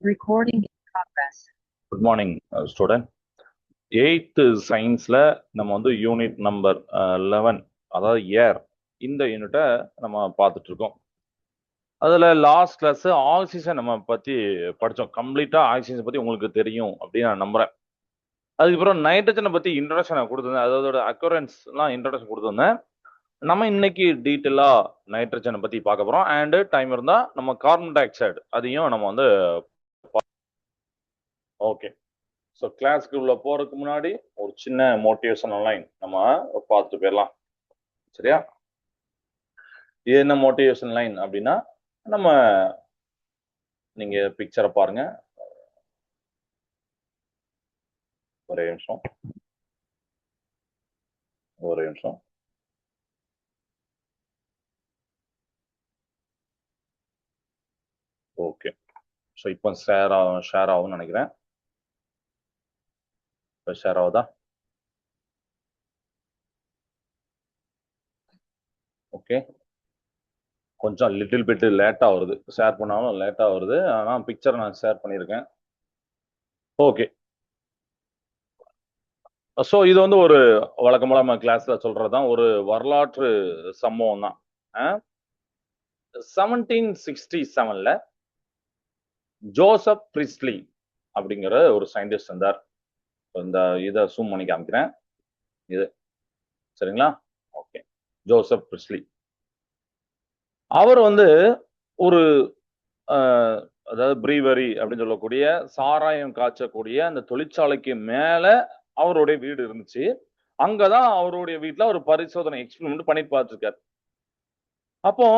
Recording in progress. Good morning, student. 8th சயின்ஸ்ல நம்ம வந்து யூனிட் நம்பர் 11, அதாவது ஏர், இந்த யூனிட்டை நம்ம பார்த்துட்டு இருக்கோம். அதுல லாஸ்ட் கிளாஸ் ஆக்சிஜன் நம்ம பத்தி படிச்சோம். கம்ப்ளீட்டா ஆக்சிஜன் பத்தி உங்களுக்கு தெரியும் அப்படின்னு நான் நம்புறேன். அதுக்கப்புறம் நைட்ரஜனை பத்தி இன்ட்ரடக்ஷன் கொடுத்துருந்தேன், அதோட அக்யூரன்ஸ் எல்லாம் இன்ட்ரடக்ஷன் கொடுத்துருந்தேன். நம்ம இன்னைக்கு டீட்டெயிலா நைட்ரஜனை பத்தி பார்க்க போறோம். அண்ட் டைம் இருந்தா நம்ம கார்பன் டை ஆக்சைடு அதையும் நம்ம வந்து ஓகே. ஸோ கிளாஸ்க்கு உள்ள போறதுக்கு முன்னாடி ஒரு சின்ன மோட்டிவேஷனல் லைன் நம்ம பார்த்துட்டு போயிடலாம். சரியா? இது என்ன மோட்டிவேஷன் லைன் அப்படின்னா, நம்ம நீங்க பிக்சரை பாருங்க. ஒரே நிமிஷம். ஓகே. ஸோ இப்போ ஷேர் ஆகும்னு நினைக்கிறேன். இப்போ ஷேர் ஆகுதா? ஓகே. கொஞ்சம் லிட்டில் பிட் லேட்டாக வருது, ஷேர் பண்ணாலும் லேட்டாக வருது. ஆனால் பிக்சர் நான் ஷேர் பண்ணியிருக்கேன். ஓகே. ஸோ இது வந்து ஒரு வழக்கமாக நம்ம கிளாஸ்ல சொல்றதுதான், ஒரு வரலாற்று சம்பவம் தான். 1767ல ஜோசப் பிரிஸ்லி அப்படிங்கிற ஒரு சயின்டிஸ்ட் இருந்தார். இந்த இதை ஜூம் பண்ணி காமிக்கிறேன். இது சரிங்களா? ஓகே. ஜோசப் பிரிஸ்லி அவர் வந்து ஒரு அதாவது பிரீவரி அப்படின்னு சொல்லக்கூடிய சாராயம் காய்ச்சக்கூடிய அந்த தொழிற்சாலைக்கு மேல அவருடைய வீடு இருந்துச்சு. அங்கதான் அவருடைய வீட்டுல ஒரு பரிசோதனை எக்ஸ்பெரிமெண்ட் பண்ணி பார்த்துருக்காரு. அப்போ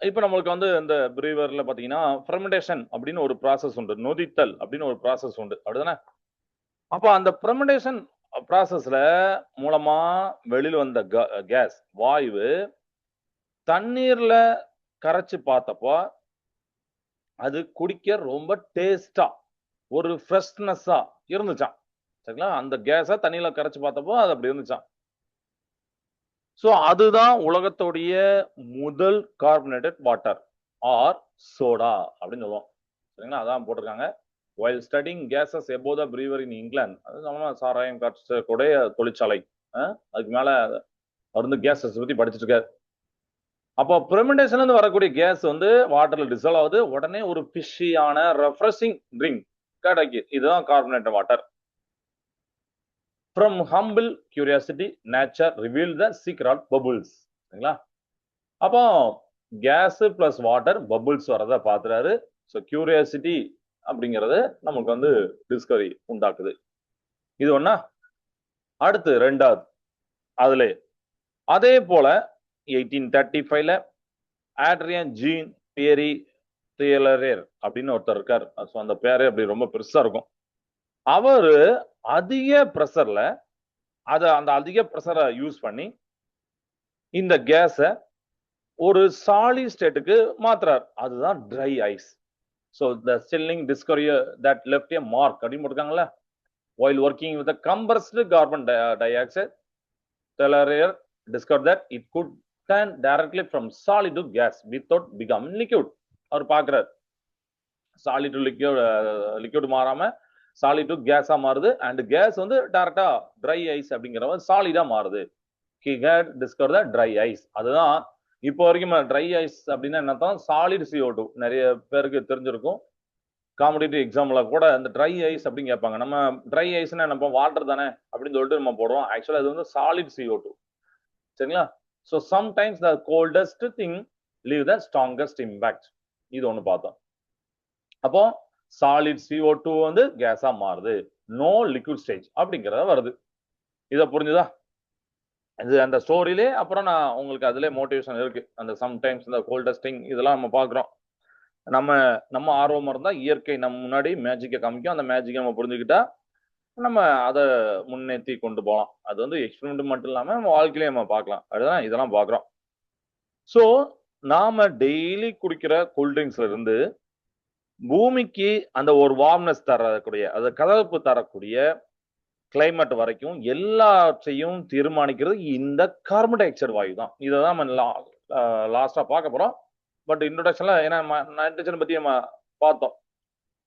இப்ப நம்மளுக்கு வந்து இந்த பிரீவர்ல பாத்தீங்கன்னா ஃபெர்மெண்டேஷன் அப்படின்னு ஒரு ப்ராசஸ் உண்டு, நொதித்தல் அப்படின்னு ஒரு ப்ராசஸ் உண்டு, அப்படிதானே? அப்ப அந்த ஃபெர்மெண்டேஷன் ப்ராசஸ்ல மூலமா வெளியில வந்த கேஸ் வாயு தண்ணீர்ல கரைச்சு பார்த்தப்போ அது குடிக்க ரொம்ப டேஸ்டா ஒரு ஃப்ரெஷ்னஸா இருந்துச்சான். சரிங்களா? அந்த கேஸை தண்ணியில கரைச்சு பார்த்தப்போ அது அப்படி இருந்துச்சான். ஸோ அதுதான் உலகத்துடைய முதல் கார்பனேட்டட் வாட்டர் ஆர் சோடா அப்படின்னு சொல்லுவோம். சரிங்களா? அதான் போட்டிருக்காங்க. while studying gases above the brewery in England, அது நம்ம சாராயம் காய்ச்சக்கூடிய தொழிற்சாலை, அதுக்கு மேல அவர் வந்து கேஸஸ் பத்தி படிச்சுட்டு இருக்காரு. அப்போ ஃபெர்மெண்டேஷன்ல இருந்து வரக்கூடிய கேஸ் வந்து வாட்டர்ல டிசால்வ் ஆகுது. உடனே ஒரு ஃபிஷ்ஷியான ரெஃப்ரெஷிங் ட்ரிங்க் கிடைக்குது. இதுதான் carbonated water. From humble curiosity, nature revealed the secret of bubbles. சரிங்களா? அப்போ கேஸ் பிளஸ் வாட்டர் பபுள்ஸ் வரத பாத்துறாரு. ஸோ கியூரியாசிட்டி அப்படிங்கிறது நமக்கு வந்து டிஸ்கவரி உண்டாக்குது. இது ஒண்ணா. அடுத்து ரெண்டாவது அதுல அதே போல 1835ல ஆட்ரியன் ஜீன் பியரி தியலரேர் அப்படின்னு ஒருத்தர் இருக்காரு. அந்த பேரே அப்படி ரொம்ப பெருசா இருக்கும். அவரு அதிக பிரஷர்ல அந்த அதிக பிரஷரை யூஸ் பண்ணி இந்த கேஸை ஒரு சாலிட் ஸ்டேட்டுக்கு மாத்துறாரு. அதுதான் dry ice. So the startling discovery that left a mark அப்படின்னு போட்டுருக்காங்களா. while working with the compressed carbon dioxide, Teller discovered that it could turn directly from solid to gas without becoming liquid. அவர் பார்க்கிறார் solid to liquid மாறாம solid to கேஸா மாறுது. And case வந்து டைரக்டா try ice அப்படிங்கிற சாலிடா மாறுது. he had discovered the dry ice. அதுதான் இப்போ வரைக்கும் ட்ரை ஐஸ் அப்படின்னா என்னத்தான், சாலிட் CO2 நிறைய பேருக்கு தெரிஞ்சிருக்கும். காம்படிட்டிவ் எக்ஸாம்ல கூட இந்த ட்ரை ஐஸ் அப்படின்னு கேட்பாங்க. நம்ம ட்ரை ஐஸ்னா நம்ம வாட்டர் தானே அப்படின்னு சொல்லிட்டு நம்ம போடுறோம். ஆக்சுவலா அது வந்து சாலிட் CO2. சரிங்களா? So sometimes the coldest thing leave the strongest impact. இது ஒன்று பார்த்தோம். அப்போ சாலிட் CO2 வந்து கேஸா மாறுது, நோ லிக்விட் ஸ்டேஜ் அப்படிங்கிறத வருது. இதை புரிஞ்சுதா? இது அந்த ஸ்டோரியிலே அப்புறம் நான் உங்களுக்கு அதுல மோட்டிவேஷன் இருக்கு. அந்த சம்டைம்ஸ் இந்த கோல்டஸ்டிங் இதெல்லாம் நம்ம பாக்குறோம். நம்ம ஆர்வமா இருந்தா இயற்கை நம்ம முன்னாடி மேஜிக்கை காமிக்கும். அந்த மேஜிக்கை நம்ம புரிஞ்சுக்கிட்டா நம்ம அதை முன்னேற்றி கொண்டு போகலாம். அது வந்து எக்ஸ்பெரிமெண்ட் மட்டும் இல்லாம நம்ம வாழ்க்கையிலே நம்ம பார்க்கலாம். அதுதான் இதெல்லாம் பாக்குறோம். ஸோ நாம டெய்லி குடிக்கிற கூல்ட்ரிங்க்ஸ்ல இருந்து பூமிக்கு அந்த ஒரு வார்ம்னஸ் தரக்கூடிய, அது கதப்பு தரக்கூடிய கிளைமேட் வரைக்கும் எல்லாத்தையும் தீர்மானிக்கிறது இந்த கார்பன் டை ஆக்சைடு வாயு தான். இதை தான் நம்ம லாஸ்டா பார்க்க போறோம். பட் இன்ட்ரோடக்ஷன்ல ஏன்னா நைட்ரஜன் பத்தி நம்ம பார்த்தோம்.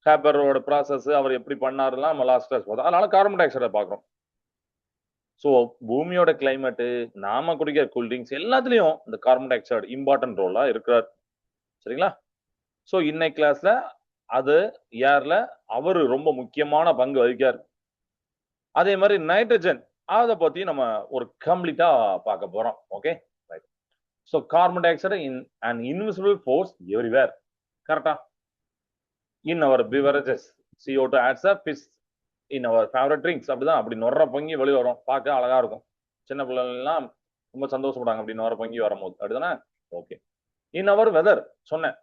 ஹேப்பரோட ப்ராசஸ் அவர் எப்படி பண்ணாருலாம் நம்ம லாஸ்ட் கிளாஸ் பார்த்தோம். அதனால கார்பன் டை ஆக்சைடை பார்க்குறோம். ஸோ பூமியோட கிளைமேட்டு, நாம குடிக்கிற கூல்ட்ரிங்க்ஸ் எல்லாத்துலயும் இந்த கார்பன் டை ஆக்சைடு இம்பார்ட்டன்ட் ரோலா இருக்கிறார். சரிங்களா? ஸோ இன்னைக்கு கிளாஸ்ல அது ஏர்ல அவரு ரொம்ப முக்கியமான பங்கு வகிக்கார். அதே மாதிரி நைட்ரஜன் அதை பத்தி நம்ம ஒரு கம்ப்ளீட்டா பார்க்க போறோம். Okay, right. So carbon di oxide in and invisible force everywhere. கரெக்டா? இன் அவர் beverages CO2 adds a fish in our favorite drinks. அப்படிதான், அப்படி நொற பொங்கி வெளியே வரும், பார்க்க அழகா இருக்கும். சின்ன பிள்ளைலாம் ரொம்ப சந்தோஷப்படுறாங்க அப்படி நொற பொங்கி வரும்போது. அப்படிதானே? ஓகே. இன் அவர் வெதர் சொன்னேன்,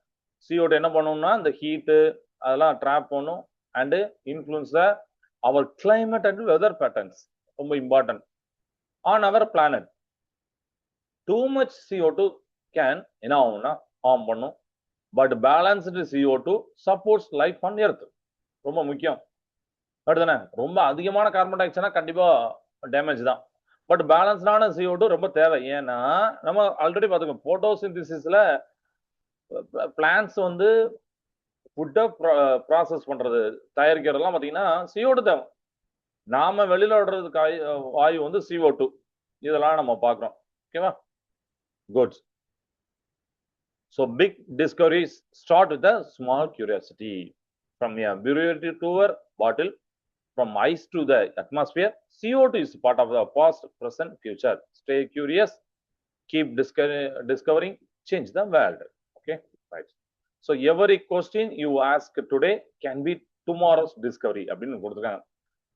CO2 என்ன பண்ணும்னா இந்த ஹீட்டு அதெல்லாம் ட்ராப் பண்ணும் and influence our climate and weather patterns. ரொம்ப important on our planet. Too much CO2 can என்ன ஆகும்னா ஹார்ம் பண்ணும். But balanced CO2 supports life on earth. ரொம்ப முக்கியம். அப்படிதானே? ரொம்ப அதிகமான கார்பன் டை ஆக்சைட்னா கண்டிப்பா டேமேஜ் தான். பட் பேலன்ஸ்டான CO2 ரொம்ப தேவை. ஏன்னா நம்ம ஆல்ரெடி பார்த்துக்கோம், போட்டோசிந்தசிஸ்ல பிளான்ஸ் வந்து ஃபுட்டை ப்ராசஸ் பண்றது, தயாரிக்கிறதெல்லாம் பார்த்தீங்கன்னா CO2 தேவை. நாம வெளியில விடுறதுக்கு வாயு வந்து CO2. இதெல்லாம் நம்ம பார்க்குறோம். ஓகேவா? Good. So big discoveries start with a small curiosity. From a brewery to a bottle, from ice to the atmosphere, CO2 is part of the past, present, future. Stay curious, keep discovering, change the world. Okay, right. So every question you ask today can be tomorrow's discovery அப்படின்னு கொடுத்துருக்காங்க.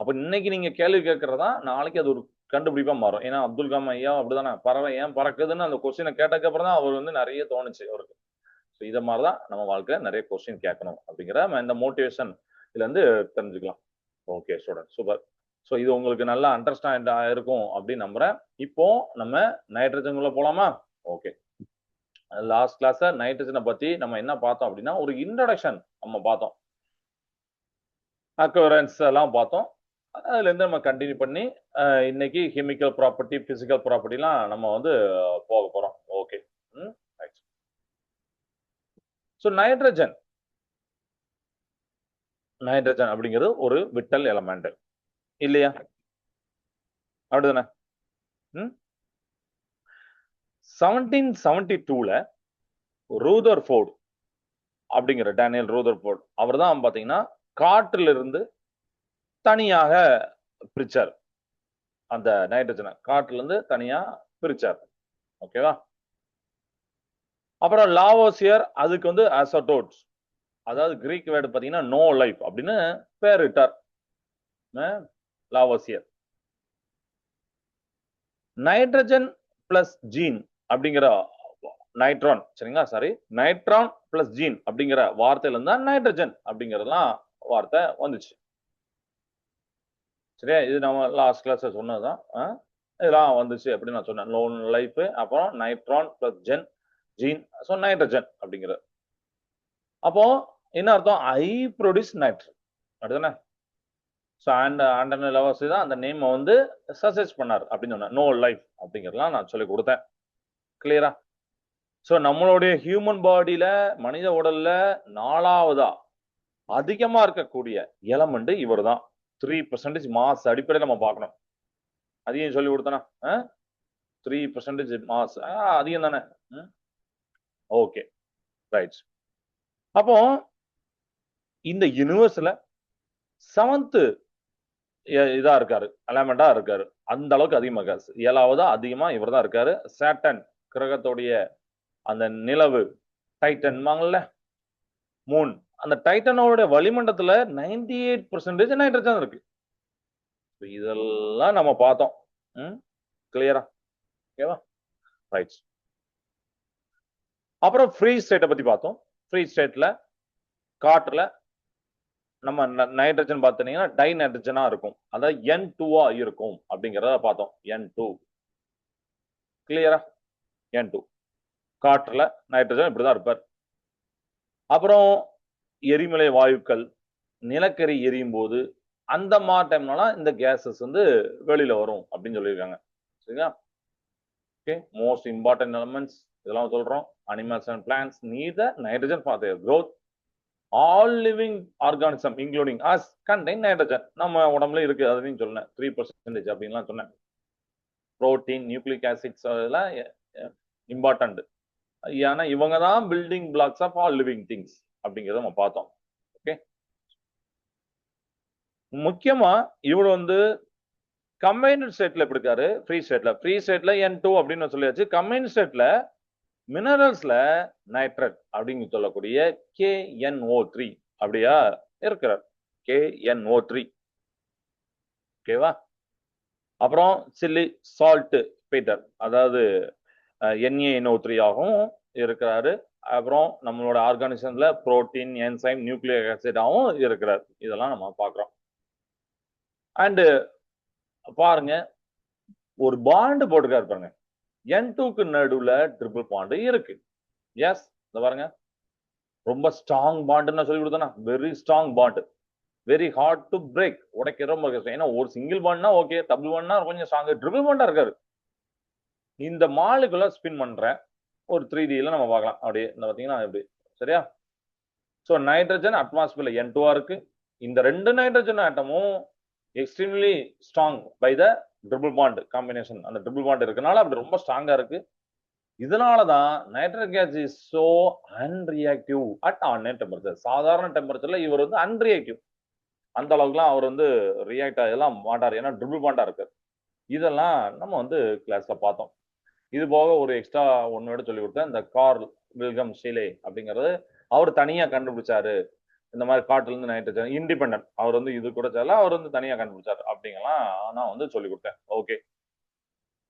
அப்ப இன்னைக்கு நீங்க கேள்வி கேட்கறதா நாளைக்கு அது ஒரு கண்டுபிடிப்பா மாறும். ஏன்னா அப்துல் கலாம் ஐயா அப்படிதானே, பறவை ஏன் பறக்குதுன்னு அந்த கொஸ்டினை கேட்டதுக்கு அப்புறம் தான் அவர் வந்து நிறைய தோணுச்சு அவருக்கு. ஸோ இதை மாதிரிதான் நம்ம வாழ்க்கையில நிறைய கொஸ்டின் கேட்கணும் அப்படிங்கிற இந்த மோட்டிவேஷன் இதுல இருந்து தெரிஞ்சுக்கலாம். Okay student, super. ஸோ இது உங்களுக்கு நல்லா அண்டர்ஸ்டாண்ட் ஆயிருக்கும் அப்படின்னு நம்புறேன். இப்போ நம்ம நைட்ரஜன் உள்ள போலாமா? ஓகே. லாஸ்ட் கிளாஸ்ல நைட்ரஜனை பத்தி நம்ம என்ன பார்த்தோம் அப்படின்னா ஒரு இன்ட்ரடக்ஷன் நம்ம பார்த்தோம், அக்வரன்ஸ் எல்லாம் பார்த்தோம். அதுல இருந்து நம்ம கண்டினியூ பண்ணி இன்னைக்கு கெமிக்கல் ப்ராப்பர்ட்டி, பிசிக்கல் ப்ராப்பர்ட்டிலாம் நம்ம வந்து போக போறோம். ஓகே. ஸோ நைட்ரஜன் அப்படிங்கிறது ஒரு விட்டல் எலமெண்ட் இல்லையா? அப்படிதானே? 1772ல ரூதர்ஃபோர்ட் அப்படிங்கிற டேனியல் ரூதர்ஃபோர்ட் அவர் தான் பாத்தீங்கன்னா காற்றில் இருந்து தனியாக பிரிச்சார். அந்த நைட்ரஜனை காற்றுல இருந்து தனியா பிரிச்சார். ஓகேவா? அப்புறம் லாவோசியர் அதுக்கு வந்து அசோட்டோட்ஸ், அதாவது கிரீக் வேர்டு பாத்தீங்கன்னா நோ லைஃப் அப்படின்னு பேரிட்டார் லாவோசியர். நைட்ரஜன் பிளஸ் ஜீன் அப்படிங்கிற நைட்ரான், சரிங்களா? சாரி, நைட்ரான் பிளஸ் ஜீன் அப்படிங்கிற வார்த்தையில இருந்தா நைட்ரஜன் அப்படிங்கறதுலாம் வார்த்தை வந்துச்சு. சரியா? இது நம்ம லாஸ்ட் கிளாஸ்ல சொன்னதுதான். இதெல்லாம் வந்துச்சு அப்படின்னு நான் சொன்னேன். லோன் லைஃப், அப்புறம் nitron plus gene, so nitrogen அப்படிங்கிறது. அப்போ என்ன அர்த்தம்? ஐ ப்ரொடியூஸ் நைட்ரஜன், அப்படிதானே? ஸோ ஆண்டனி லவாசி தான் அந்த நேம் வந்து சஜஸ்ட் பண்ணார் அப்படின்னு சொன்னேன். நோ லைஃப் அப்படிங்கிறதுலாம் நான் சொல்லி கொடுத்தேன். கிளியரா? ஸோ நம்மளுடைய ஹியூமன் பாடியில, மனித உடல்ல 4வதா அதிகமா இருக்கக்கூடிய எலமெண்ட் இவர் தான். 3% மாஸ் அடிப்படையில் நம்ம பார்க்கணும். அதையும் சொல்லி கொடுத்தனா? 3% மாஸ் அதிகம் தானே? Okay, right. அப்போ இந்த யூனிவர்ஸ்ல 7th இதா இருக்காரு, எலமெண்டா இருக்காரு. அந்த அளவுக்கு அதிகமா இருக்காரு. 7வதா அதிகமா இவர் தான் இருக்காரு. சாட்டர்ன் கிரகத்துடைய அந்த நிலவு, டைட்டன் வாங்கல, மூன், அந்த டைட்டனோட வளிமண்டலத்துல 98% நைட்ரஜன் இருக்கு. இதெல்லாம் நம்ம பார்த்தோம். கிளியரா? ஓகேவா? ரைட். அப்புறம் ஃப்ரீ ஸ்டேட்டை பத்தி பார்த்தோம். ஃப்ரீ ஸ்டேட்ல காற்றுல நம்ம நைட்ரஜன் பார்த்தீங்கன்னா டை நைட்ரஜனா இருக்கும், அதாவது N2 இருக்கும் அப்படிங்கிறத பார்த்தோம். N2 கிளியரா? N2 காற்றுல நைட்ரஜன் இப்படிதான் இருப்பார். அப்புறம் எரிமலை வாயுக்கள், நிலக்கரி எரியும் போது அந்த மாதிரி டைம்லாம் இந்த கேசஸ் வந்து வெளியில வரும் அப்படின்னு சொல்லியிருக்காங்க. சரிங்களா? ஓகே, மோஸ்ட் இம்பார்ட்டன்ட் எலமெண்ட்ஸ் இதெல்லாம் சொல்றோம். Animals and plants need the nitrogen for their growth. All living organism including us contain nitrogen. நம்ம உடம்புல இருக்கு, அதையும் சொன்னேன் 3% அப்படின்லாம் சொன்னேன். புரோட்டீன், நியூக்ளிக் ஆசிட்ஸ் அதெல்லாம் இம்பார்ட்டன்ட். ஏன்னா இவங்க தான் building blocks of all living things அப்படிங்கிறத நம்ம பார்த்தோம். ஓகே, முக்கியமா இவர் வந்து கம்பைன்ட் ஸ்டேட்ல எப்படி இருக்காரு? ஃப்ரீ ஸ்டேட்ல N2 அப்படின்னு சொல்லியாச்சு. கம்பைன்ட் ஸ்டேட்ல மினரல்ஸ்ல நைட்ரேட் அப்படின்னு சொல்லக்கூடிய KNO3 அப்படியா இருக்கிறார். KNO3. ஓகேவா? அப்புறம் சில்லி சால்ட் பீட்டர், அதாவது NaNO3 ஆகவும் இருக்கிறாரு. அப்புறம் நம்மளோட ஆர்கானிசம்ல புரோட்டீன், என்சைம், நியூக்ளிக் ஆசிடாவும் இருக்கிறார். இதெல்லாம் நம்ம பார்க்கிறோம். அண்ட் பாருங்க, ஒரு பாண்ட் போட்டுக்காரு பாருங்க. N2க்கு நடுவுல ட்ரிபிள் பாண்ட் இருக்கு. எஸ், இந்த பாருங்க, ரொம்ப ஸ்ட்ராங் பாண்ட் சொல்லி கொடுத்தனா, very strong bond, very hard to break, உடைக்க ரொம்ப கஷ்டம். ஏன்னா ஒரு சிங்கிள் பாண்ட்னா ஓகே, டபுள் பாண்ட்னா கொஞ்சம் ஸ்ட்ராங், ட்ரிபிள் பாண்டா இருக்காரு. இந்த மாலுக்குள்ள ஸ்பின் பண்றேன். ஒரு 3Dல நம்ம பார்க்கலாம். அப்படியே இந்த பாத்தீங்கன்னா எப்படி, சரியா? சோ நைட்ரஜன் அட்மாஸ்பியர்ல N2 இருக்கு. இந்த ரெண்டு நைட்ரஜன் ஆட்டமும் extremely strong by the triple bond combination. அந்த ட்ரிபிள் பாண்ட் இருக்கனால அப்படி ரொம்ப ஸ்ட்ராங்கா இருக்கு. இதனாலதான் nitrogen gas is so unreactive at ordinary temperature. சாதாரண டெம்பரேச்சர்ல இவர் வந்து அன்ரியாக்டிவ். அந்த அளவுக்குலாம் அவர் வந்து ரியாக்ட் ஆகலாம் மாட்டார். ஏன்னா ட்ரிபிள் பாண்டா இருக்கு. இதெல்லாம் நம்ம வந்து கிளாஸ்ல பார்த்தோம். இது போக ஒரு எக்ஸ்ட்ரா ஒன்னு சொல்லி கொடுத்தேன். இந்த கார்ல் வில்கம் ஷீலே அப்படிங்கறது அவர் தனியா கண்டுபிடிச்சாரு. இந்த மாதிரி காட்டுல இருந்து நைட்ரஜன் இண்டிபெண்டன்ட், அவர் வந்து இது கூட அவர் வந்து தனியா கண்டுபிடிச்சாரு அப்படிங்கலாம் நான் வந்து சொல்லி கொடுத்தேன். ஓகே,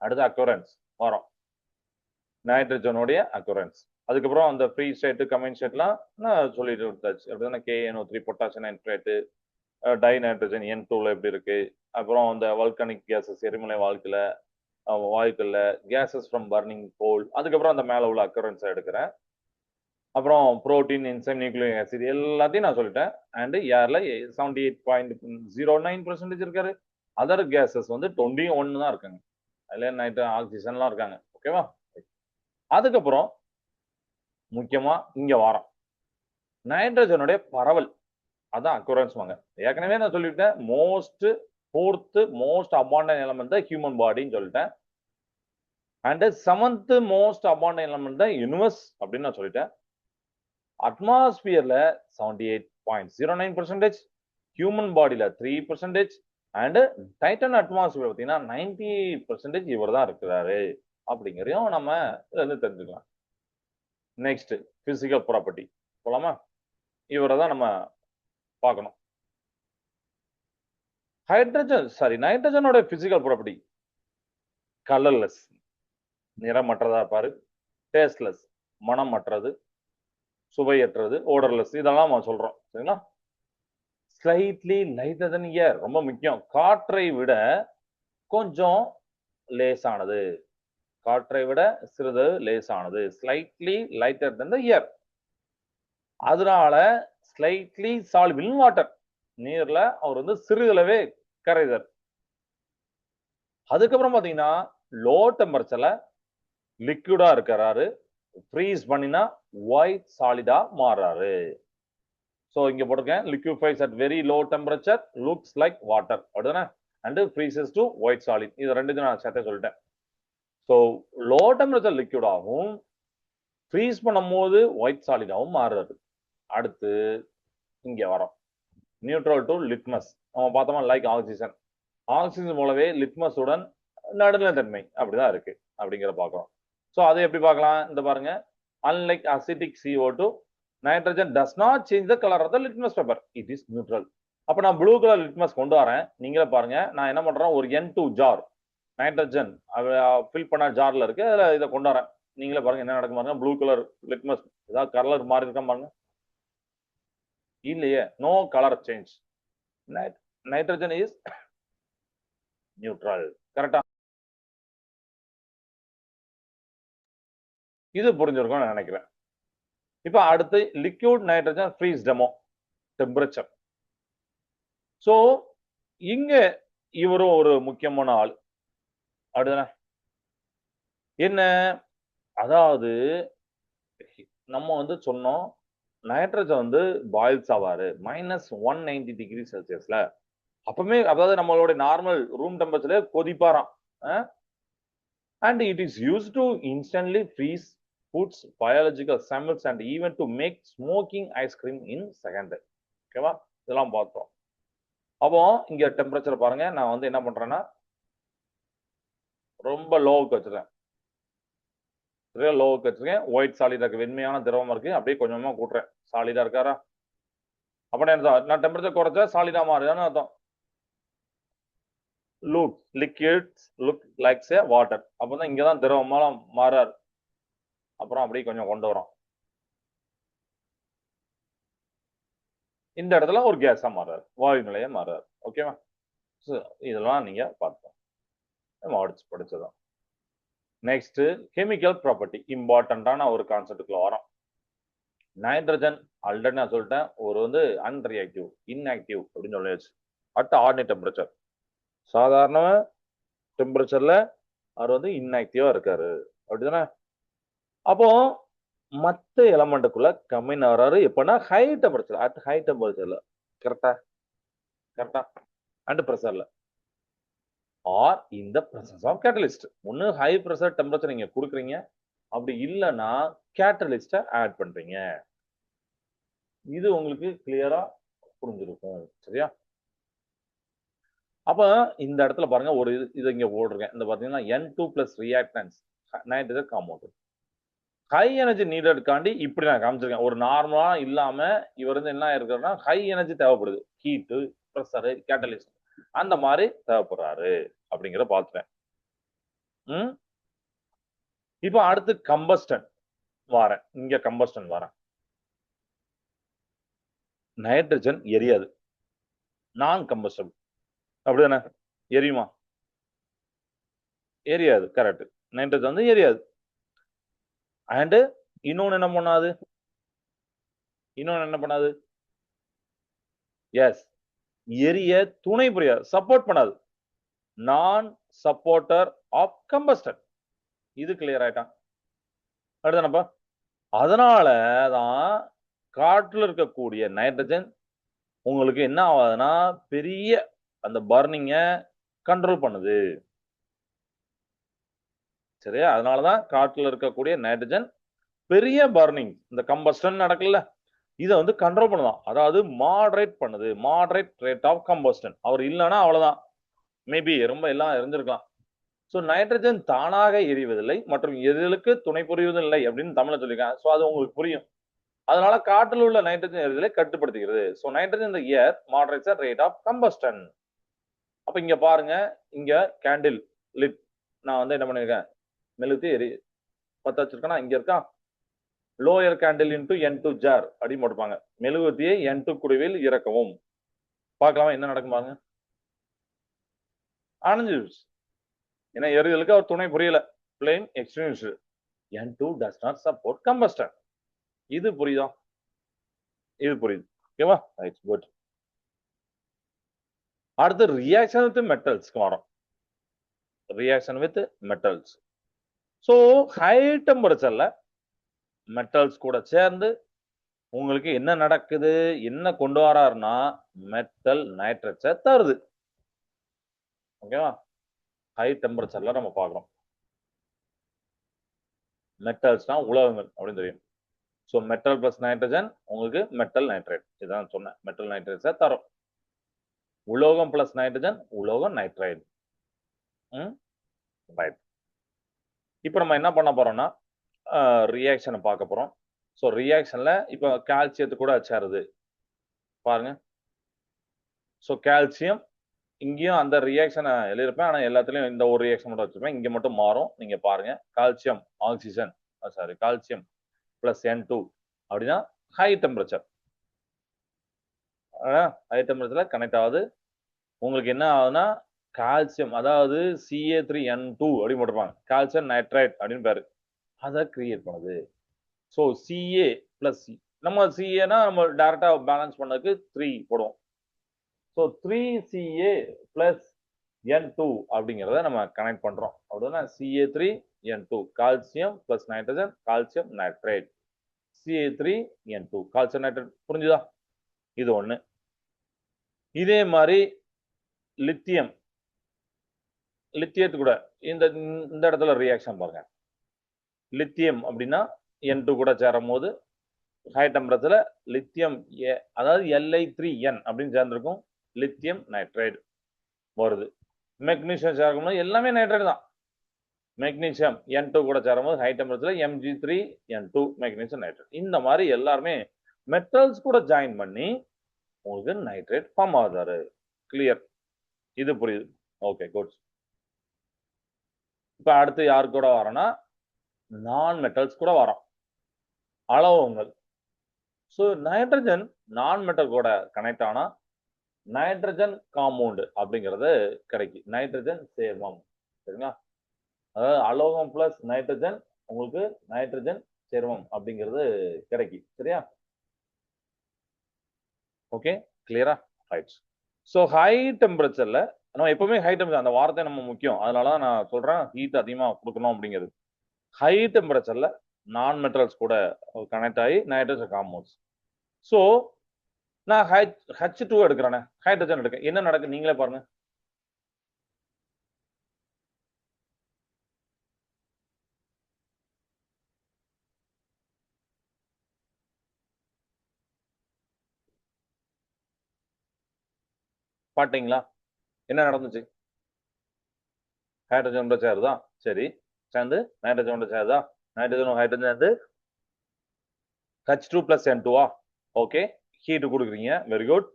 அடுத்து அக்யூரன்ஸ் வரும். நைட்ரஜனுடைய அக்யூரன்ஸ், அதுக்கப்புறம் அந்த ஃப்ரீ ஸ்டேட் கம்பைன் ஸ்டேட்லாம் நான் சொல்லிட்டு கொடுத்தாச்சு. அப்படின்னா KNO3 potassium nitrate, di nitrogen N2ல எப்படி இருக்கு, அப்புறம் அந்த வல்கனிக் கேசஸ் எரிமலை வாயுக்கள்ல கேசஸ் ஃப்ரம் பர்னிங் கோல், அதுக்கப்புறம் அந்த மேல உள்ள அக்கரன்ஸ் எடுக்கிறேன். அப்புறம் புரோட்டீன், என்சைம், நியூக்ளிக் ஆசிட் எல்லாத்தையும் நான் சொல்லிட்டேன். அண்ட் ஏர்ல 78.09% இருக்காரு. அதர் கேசஸ் வந்து 21 தான் இருக்காங்க. அதுல நைட்ரஜன், ஆக்சிஜன்லாம் இருக்காங்க. ஓகேவா? அதுக்கப்புறம் முக்கியமா இங்க வாரம் நைட்ரஜனுடைய பரவல், அதான் அக்குரன்ஸ் வாங்க. ஏற்கனவே நான் சொல்லிட்டேன், ஃபோர்த் மோஸ்ட் அபாண்டன்ட் எலமெண்ட் தான் ஹியூமன் பாடின்னு சொல்லிட்டேன். And seventh most abundant element தான் யூனிவர்ஸ் அப்படின்னு நான் சொல்லிட்டேன். அட்மாஸ்பியர்ல 78.09%, ஹியூமன் பாடியில 3%, அண்ட் டைட்டன் அட்மாஸ்பியர் பார்த்தீங்கன்னா 90% இவர் தான் இருக்கிறாரு அப்படிங்கிறதையும் நம்ம இதுல இருந்து தெரிஞ்சுக்கலாம். நெக்ஸ்ட் பிசிக்கல் ப்ராப்பர்ட்டி போலாமா? இவரை தான் நம்ம பார்க்கணும். நைட்ரஜனோட பிசிக்கல் ப்ராப்பர்ட்டி கலர்லெஸ், நிறமற்றதா இருப்பாரு. டேஸ்ட்லெஸ், மனமற்றது. சுவையற்றது, ஓடர்லெஸ், இதெல்லாம் நம்ம சொல்றோம். சரிங்களா? ஸ்லைட்லி லைட்டர் தென் ஏர், ரொம்ப முக்கியம். காற்றை விட கொஞ்சம் லேசானது. காற்றை விட சிறிது லேசானது. ஸ்லைட்லி லைட்டர் தென் த ஏர். அதனால ஸ்லைட்லி சால்பிள் இன் வாட்டர், நீர்ல அவர் வந்து சிறிதளவே கரைதல். அதுக்கப்புறம் பாத்தீங்கன்னா லோ டெம்பரேச்சர்ல லிக்விடா இருக்கிறாரு. ஃப்ரீஸ் பண்ணினா ஒயிட் சாலிடா மாறாரு. சோ இங்க போட்டிருக்கேன், liquefies at very low temperature looks like water அப்படிதானே, and freezes to white solid. இது ரெண்டுத்தையும் நான் சேர்த்து சொல்லிட்டேன். சோ லோ டெம்பரேச்சர் லிக்விட் ஆகும், ஃப்ரீஸ் பண்ணும்போது ஒயிட் சாலிடாவும் மாறுறது. அடுத்து இங்க வரோம், நியூட்ரல் டு லிட்மஸ். நம்ம பார்த்தோமா, லைக் ஆக்சிஜன். ஆக்சிஜன் போலவே லிட்மஸ் உடன் நடுநிலைத்தன்மை அப்படிதான் இருக்கு அப்படிங்கிற பாக்குறோம். சோ அதை எப்படி பார்க்கலாம்? இந்த பாருங்க, unlike acidic CO2, nitrogen does not change the color of the litmus paper, it is neutral. அப்ப நான் ப்ளூ கலர் லிட்மஸ் கொண்டு வரேன். நீங்களே பாருங்க, நான் என்ன பண்றேன், ஒரு N2 ஜார் நைட்ரஜன் ஃபில் பண்ண ஜார்ல இருக்கு, அதுல இதை கொண்டு வரேன். நீங்களே பாருங்க என்ன நடக்கும் பாருங்க. ப்ளூ கலர் லிட்மஸ் ஏதாவது கலர் மாறி இருக்கா பாருங்க. இல்லையே, no colour change. Nitrogen is neutral. கரெக்டா? இது புரிஞ்சிருக்கும் நான் நினைக்கிறேன். இப்ப அடுத்து liquid nitrogen freeze demo temperature. So இங்க இவரும் ஒரு முக்கியமான ஆள். அப்படிதானே? என்ன, அதாவது நம்ம வந்து சொன்னோம், நைட்ரஜன் வந்து பாயில்ஸ் ஆவாரு -190°C. அப்பவுமே அதாவது நம்மளோட நார்மல் ரூம் டெம்பரேச்சர்ல கொதிப்பாராம். And it is used to instantly freeze foods, biological samples, and even to make smoking ice cream in second. ஓகேவா? இதெல்லாம் பார்த்தோம். அப்போ இங்க டெம்பரேச்சர் பாருங்க. நான் வந்து என்ன பண்றேன்னா ரொம்ப லோவுக்கு வச்சிருக்கேன். சரியா லோவுக்கு வச்சிருக்கேன். ஒயிட் சாலிடா இருக்கு. வெண்மையான திரவமா இருக்கு. அப்படியே கொஞ்சமா கூட்டுறேன். சாலிடா இருக்காரா? அப்ப நான் டெம்பரேச்சர் குறைச்சா சாலிடா மாறுதான்னு அர்த்தம். liquids look like say water. அப்பதான் இங்கதான் திரவமா மாறாரு. அப்புறம் அப்படியே கொஞ்சம் கொண்டு வரோம். இந்த இடத்துல ஒரு கேஸா மாறாரு. வாயு நிலையா மாறாரு. ஓகேவா? இதெல்லாம் நீங்க பார்த்தோம். நம்ம அடுத்து படிச்சதான். நெக்ஸ்ட் கெமிக்கல் ப்ராப்பர்ட்டி இம்பார்ட்டன்டான ஒரு கான்செப்டுக்குள்ள வரோம். நைட்ரஜன் ஆல்ரெடி நான் சொல்லிட்டேன் ஒரு வந்து அன்ரியாக்டிவ் இன்ஆக்டிவ் அப்படின்னு சொல்லியாச்சு. அட் ஆர்டினரி டெம்பரேச்சர் சாதாரண டெம்பரேச்சர்ல அவர் வந்து இன்ஆக்டிவா இருக்காரு அப்படிதானே. அப்போ மற்ற எலமெண்ட்டுக்குள்ள கம்மின் ஆகிறாரு எப்பன்னா ஹை டெம்பரேச்சர் அட் ஹை டெம்பரேச்சர்ல கரெக்டா கரெக்டா அண்ட் ப்ரெஷர்ல ஆர் இந்த ப்ரெசன்ஸ் ஆஃப் கேட்டலிஸ்ட். ஒன்னு ஹை ப்ரெஷர் டெம்பரேச்சர் நீங்க கொடுக்குறீங்க, அப்படி இல்லைன்னா கேட்டலிஸ்ட ஆட் பண்றீங்க. இது உங்களுக்கு கிளியரா புரிஞ்சிருக்கும். சரியா? அப்ப இந்த இடத்துல பாருங்க ஒரு இது இங்க போடுறேன். இந்த பாத்தீங்கன்னா N2 plus reactants nitrogen compound high energy நீடட்காண்டி இப்படி நான் காமிச்சிருக்கேன். ஒரு நார்மலா இல்லாம இவர் வந்து என்ன இருக்கிறன்னா ஹை எனர்ஜி தேவைப்படுது. ஹீட்டு ப்ரெஷரு கேட்டலிஸ்ட் அந்த மாதிரி தேவைப்படுறாரு அப்படிங்கிற பார்த்துட்டேன். இப்போ அடுத்து கம்பஸ்டன் வரேன். இங்க கம்பஸ்டன் வரேன். நைட்ரஜன் எரியாது. நான் கம்பஸ்டபிள் அப்படிதானே? எரியுமா? எரியாது. கரெக்ட். நைட்ரஜன் வந்து எரியாது. அண்ட் இன்னொன்னு என்ன பண்ணாது? எஸ் எரிய துணை புரியாது. சப்போர்ட் பண்ணாது. நான் சப்போர்ட்டர் ஆஃப் கம்பஸ்டன். இது கிளியர் ஆயிட்டான். அடுத்தனப்பா அதனாலதான் காற்றுல இருக்கக்கூடிய நைட்ரஜன் உங்களுக்கு என்ன ஆகுதுன்னா பெரிய அந்த பர்னிங்க கண்ட்ரோல் பண்ணுது. சரியா? அதனாலதான் காற்றுல இருக்கக்கூடிய நைட்ரஜன் பெரிய பர்னிங் இந்த கம்பஸ்டன் நடக்கல இதை வந்து கண்ட்ரோல் பண்ணுதான். அதாவது மாடரேட் பண்ணுது. Moderate rate of combustion. அவர் இல்லைன்னா அவ்வளவுதான். மேபி ரொம்ப எல்லாம் இருந்திருக்கலாம். ஸோ நைட்ரஜன் தானாக எரிவதில்லை மற்றும் எதிலுக்கு துணை புரிவதில்லை அப்படின்னு தமிழ்ல சொல்லியிருக்காங்க. ஸோ அது உங்களுக்கு புரியும். அதனால காற்றில் உள்ள நைட்ரஜன் எரிதலை கட்டுப்படுத்துகிறது. ஸோ நைட்ரஜன் இந்த ஏர் மாடரேட்ஸ் ரேட் ஆஃப் கம்பஸ்டன். அப்ப இங்க பாருங்க, இங்க கேண்டில் லிட் நான் வந்து என்ன பண்ணிருக்கேன், மெழுகுத்தி எரி பத்த வச்சிருக்கேன்னா இங்க இருக்கா lower candle into N2 jar அப்படின்னு போட்டுப்பாங்க. மெழுகுவத்தியை N2 குடுவையில் இறக்கவும். பார்க்கலாமா என்ன நடக்கும் பாருங்க. அணைஞ்சிருச்சு. ஏன்னா எரிதலுக்கு அவர் துணை புரியல. Flame extinguisher. N2 does not support combustion. இது புரியுதா? இது புரியுது. ஓகேவா? Right good. அடுத்து ரியாக்ஷன் வித் மெட்டல்ஸ்க்கு வரோம். Reaction with metals. So high டெம்பரேச்சர்ல மெட்டல்ஸ் கூட சேர்ந்து உங்களுக்கு என்ன நடக்குது, என்ன கொண்டு வராருன்னா மெட்டல் நைட்ரேட்ஸை தருது. ஓகேவா? ஹை டெம்பரேச்சர்ல நம்ம பார்க்குறோம். மெட்டல்ஸ்னா உலோகங்கள் அப்படின்னு தெரியும். ஸோ மெட்டல் பிளஸ் நைட்ரஜன் உங்களுக்கு மெட்டல் நைட்ரேட். இதான் சொன்னேன். மெட்டல் நைட்ரேட்ஸை தரும். உலோகம் பிளஸ் நைட்ரஜன் உலோகம் நைட்ரைடு. ரைட். இப்போ நம்ம என்ன பண்ண போறோம்னா ரியாக்ஷனை பார்க்க போறோம். ஸோ ரியாக்ஷன்ல இப்போ கால்சியத்து கூட சேருது பாருங்க. ஸோ கால்சியம் இங்கேயும் அந்த ரியாக்ஷனை எழுதியிருப்பேன். ஆனால் எல்லாத்துலயும் இந்த ஒரு ரியாக்ஷன் மட்டும் வச்சிருப்பேன். இங்க மட்டும் மாறும். நீங்க பாருங்க calcium oxygen sorry calcium plus N2 அப்படின்னா ஹை டெம்பரேச்சர். ஹை டெம்பரேச்சர்ல கனெக்ட் ஆகுது. உங்களுக்கு என்ன ஆகுதுன்னா கால்சியம் அதாவது Ca3N2 அப்படின்னு போட்டிருப்பாங்க. கால்சியம் நைட்ரைட் அப்படின்னு பேரு. அதை கிரியேட் பண்ணுது. ஸோ Ca பிளஸ் நம்ம Caனா நம்ம டைரக்டா பேலன்ஸ் பண்ணதுக்கு 3 போடுவோம். ஸோ 3Ca பிளஸ் N2 அப்படிங்கிறத நம்ம கனெக்ட் பண்றோம். அப்படின்னா Ca3N2 calcium plus nitrogen calcium nitrate CH3N2 calcium nitrate. புரிஞ்சுதா? இது ஒண்ணு. இதே மாதிரி லித்தியம் லித்தியத்து கூட இந்த இந்த இடத்துல ரியாக்ஷன் பாருங்க. லித்தியம் அப்படின்னா N2 கூட சேரும் போது ஹை டெம்பரேச்சர்ல லித்தியம் அதாவது Li3N அப்படின்னு சேர்ந்திருக்கும். லித்தியம் நைட்ரைடு வருது. மெக்னீசியம் சேர்க்கும்போது எல்லாமே நைட்ரைடு தான். மெக்னீசியம் N2 கூட சேரும்போது ஹை டெம்பரேச்சர்ல Mg3N2 மெக்னீசியம் நைட்ரேட். இந்த மாதிரி எல்லாருமே மெட்டல்ஸ் கூட ஜாயின் பண்ணி உங்களுக்கு நைட்ரேட் ஃபார்ம் ஆகுதாரு. கிளியர்? இது புரியுது? Okay, good. இப்ப அடுத்து யாரு கூட வரோம்னா நான் மெட்டல்ஸ் கூட வரோம். அலோகங்கள். ஸோ நைட்ரஜன் நான் மெட்டல் கூட கனெக்ட் ஆனா நைட்ரஜன் காம்பவுண்ட் அப்படிங்கிறது கிடைக்கும். நைட்ரஜன் சேர்மம். சரிங்களா? அதாவது அலோகம் பிளஸ் நைட்ரஜன் உங்களுக்கு நைட்ரஜன் சேர்மம் அப்படிங்கிறது கிடைக்கும். சரியா? ஓகே, கிளியரா? ரைட். ஸோ ஹை டெம்பரேச்சர்ல நம்ம எப்பவுமே ஹை டெம்பரேச்சர் அந்த வார்த்தை நம்ம முக்கியம். அதனாலதான் நான் சொல்றேன் ஹீட் அதிகமா கொடுக்கணும் அப்படிங்கிறது. ஹை டெம்பரேச்சர்ல நான் மெட்டல்ஸ் கூட கனெக்ட் ஆகி நைட்ரஜன் காம்பவுண்ட்ஸ். ஸோ நான் H2 எடுக்கிறேன், ஹைட்ரஜன் எடுக்க என்ன நடக்கு நீங்களே பாருங்க. பாத்தீங்களா என்ன நடந்துச்சு? ஹைட்ரஜன் சேருதா? சரி, சேர்ந்து நைட்ரஜன் சேருதா? நைட்ரஜன் ஹைட்ரஜன் சேர்ந்து H2 plus N2 okay, heat கொடுக்குறீங்க. Very good.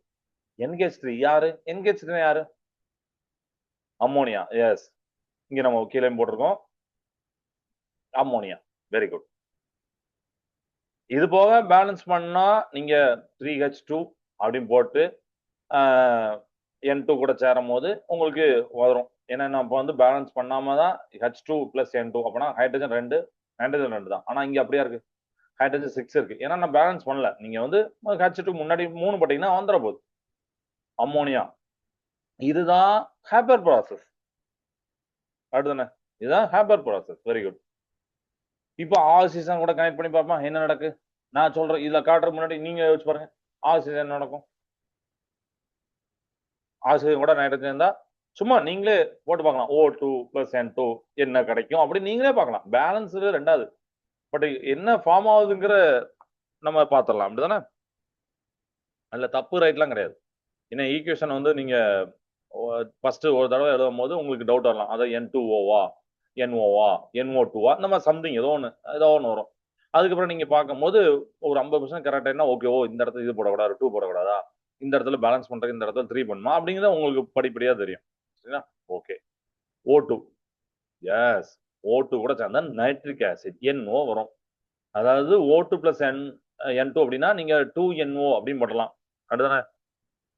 NH3 யாரு? NH3 யாரு? அம்மோனியா. எஸ், இங்க நம்ம கீழே போட்டிருக்கோம் அம்மோனியா. Very good. இது போக பேலன்ஸ் பண்ணா நீங்க 3H2 அப்படின்னு போட்டு N2 கூட சேரும் போது உங்களுக்கு வரும். ஏன்னா நம்ம வந்து பேலன்ஸ் பண்ணாம தான் H2 plus N2 அப்படின்னா ஹைட்ரஜன் 2 நைட்ரஜன் 2 தான். ஆனா இங்க அப்படியா இருக்கு, ஹைட்ரஜன் 6 இருக்கு. ஏன்னா நான் பேலன்ஸ் பண்ணல. நீங்க வந்து H2 முன்னாடி 3 போட்டீங்கன்னா வந்துட போகுது அம்மோனியா. இதுதான் ஹேப்பர் ப்ராசஸ். அடுத்தானே இதுதான் ஹேப்பர் ப்ராசஸ். Very good. இப்போ ஆக்சிஜன் கூட கனெக்ட் பண்ணி பார்ப்போம் என்ன நடக்கு. நான் சொல்றேன் இதுல காட்டுறதுக்கு முன்னாடி நீங்க யோசிச்சு பாருங்க. ஆக்சிஜன் என்ன நடக்கும்? ஆக்சிஜன் கூட நைட்ரஜன் இருந்தா சும்மா நீங்களே போட்டு பார்க்கலாம். O2 plus N2 என்ன கிடைக்கும் அப்படி நீங்களே பார்க்கலாம். பேலன்ஸ் ரெண்டாவது, பட் என்ன ஃபார்ம் ஆகுதுங்கிற நம்ம பார்த்துடலாம். அப்படிதானே? அதுல தப்பு ரைட்லாம் கிடையாது. ஏன்னா ஈக்குவேஷன் வந்து நீங்க ஃபர்ஸ்ட் ஒரு தடவை எழுதும் போது உங்களுக்கு டவுட் வரலாம். அதாவது N2O NOவா NO2வா நம்ம சம்திங் ஏதோ ஒன்று வரும். அதுக்கப்புறம் நீங்க பார்க்கும்போது ஒரு 50% கரெக்ட் ஆயிடுனா ஓகே, ஓ இந்த இடத்துல இது போடக்கூடாது 2 போடக்கூடாதா, இந்த இடத்துல பேலன்ஸ் பண்றதுக்கு இந்த இடத்துல 3 பண்ணுமா அப்படிங்கிறத உங்களுக்கு படிப்படியா தெரியும். சரிங்களா? ஓகே. O2 எஸ், O2 கூட சேர்ந்தா நைட்ரிக் ஆசிட் NO வரும். அதாவது O2 plus N2 அப்படின்னா நீங்க 2NO அப்படின்னு போடலாம். அடுத்தானே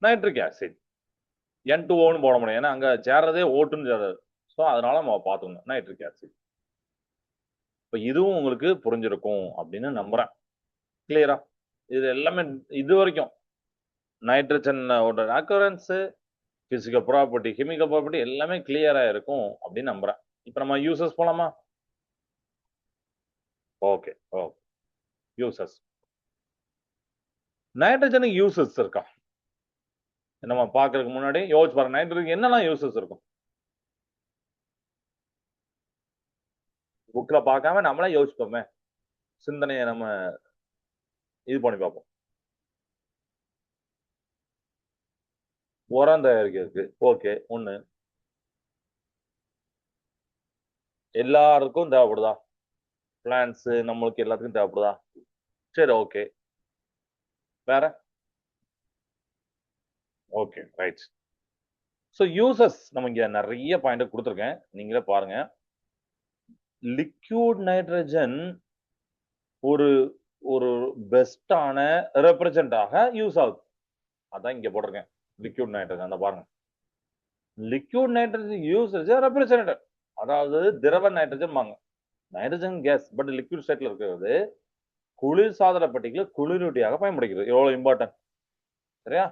நைட்ரிக் ஆசிட் N2Oன்னு போட முடியும். ஏன்னா அங்க சேர்றதே O2ன்னு சேராது. ஸோ அதனால நம்ம பார்த்துக்கணும் நைட்ரிக் ஆசிட். இப்போ இதுவும் உங்களுக்கு புரிஞ்சிருக்கும் அப்படின்னு நம்புறேன். கிளியரா? இது எல்லாமே இது வரைக்கும் நைட்ரஜனோட occurrence, physical property, chemical property எல்லாமே கிளியரா இருக்கும் அப்படின்னு நம்புறேன். இப்போ நம்ம யூசஸ் போலாமா? Okay okay. யூசஸ், நைட்ரஜனுக்கு யூசஸ் இருக்கா நம்ம பாக்குறதுக்கு முன்னாடி யோசிச்சு பாருங்க. நைட்ரஜன் என்னெல்லாம் யூசஸ் இருக்கும் புக்ல பார்க்காம நம்மளே யோசிப்போமே, சிந்தனையை நம்ம இது பண்ணி பார்ப்போம். உரம் தயாரிக்கிறதுக்கு ஓகே ஒண்ணு. எல்லாருக்கும் தேவைப்படுதா? பிளான்ஸ் நம்மளுக்கு எல்லாத்துக்கும் தேவைப்படுதா? சரி, ஓகே. வேற? Okay, right. ஸோ யூசஸ் நம்ம இங்க நிறைய பாயிண்ட் கொடுத்துருக்கேன், நீங்களே பாருங்க. லிக்யூட் நைட்ரஜன் ஒரு ஒரு பெஸ்டான ரெப்ரசன்டாக யூஸ் ஆகுது. அதான் இங்க போட்டிருக்கேன் லிக்யூட் நைட்ரஜன். அந்த பாருங்க, லிக்யூட் நைட்ரஜன் யூஸ் ரெப்ரசன்டேட்டிவ், அதாவது திரவ நைட்ரஜன் வாங்க. நைட்ரஜன் கேஸ் பட் லிக்விட் ஸ்டேட்ல இருக்கிறது குளிர் சாதன பெட்டிகளை குளிரூட்டியாக பயன்படுகிறது. எவ்வளவு இம்பார்ட்டன்ட். சரியா?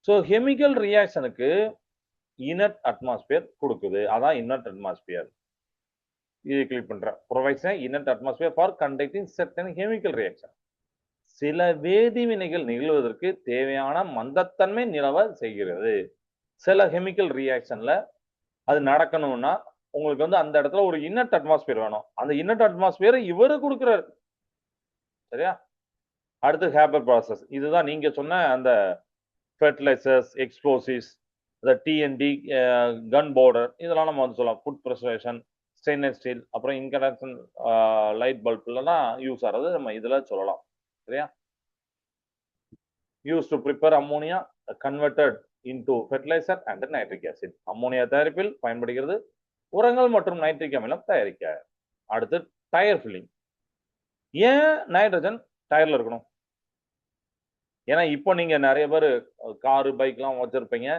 ஸோ கெமிக்கல் ரியாக்ஷனுக்கு இனர்ட் அட்மாஸ்பியர் கொடுக்குது. அதான் இனர்ட் அட்மாஸ்பியர். இது கிளிக் பண்றேன். provides an inert atmosphere for conducting certain chemical reaction. சில வேதிவினைகள் நிகழ்வதற்கு தேவையான மந்தத்தன்மை நிலவ செய்கிறது. சில கெமிக்கல் ரியாக்ஷன்ல அது நடக்கணும்னா உங்களுக்கு வந்து அந்த இடத்துல ஒரு இன்னட் அட்மாஸ்பியர் வேணும். அந்த இன்னட் அட்மாஸ்பியர் இவரு கொடுக்கிறாரு. சரியா? அடுத்து ஹேப்பர் ப்ராசஸ். இதுதான் நீங்க சொன்ன அந்த ஃபெர்டிலைசர்ஸ், எக்ஸ்ப்ளோசிவ்ஸ், இந்த டிஎன்டி, கன் பவுடர், இதெல்லாம் நம்ம வந்து சொல்லலாம். ஃபுட் ப்ரிசர்வேஷன், ஸ்டெயின்லெஸ் ஸ்டீல், அப்புறம் இன்கண்டக்ஷன் லைட் பல்ப்லாம் யூஸ் ஆகிறது நம்ம இதில் சொல்லலாம். சரியா? Use to prepare ammonia converted into fertiliser and nitric acid. Ammonia தயாரிப்பில் பயன்படுகிறது. உரங்கள் மற்றும் நைட்ரிக் அமிலம் தயாரிக்க. அடுத்து டயர் ஃபில்லிங். ஏன் நைட்ரஜன் டயர்ல இருக்கணும்? ஏன்னா இப்போ நீங்க நிறைய பேர் காரு பைக்லாம் வச்சிருப்பீங்க.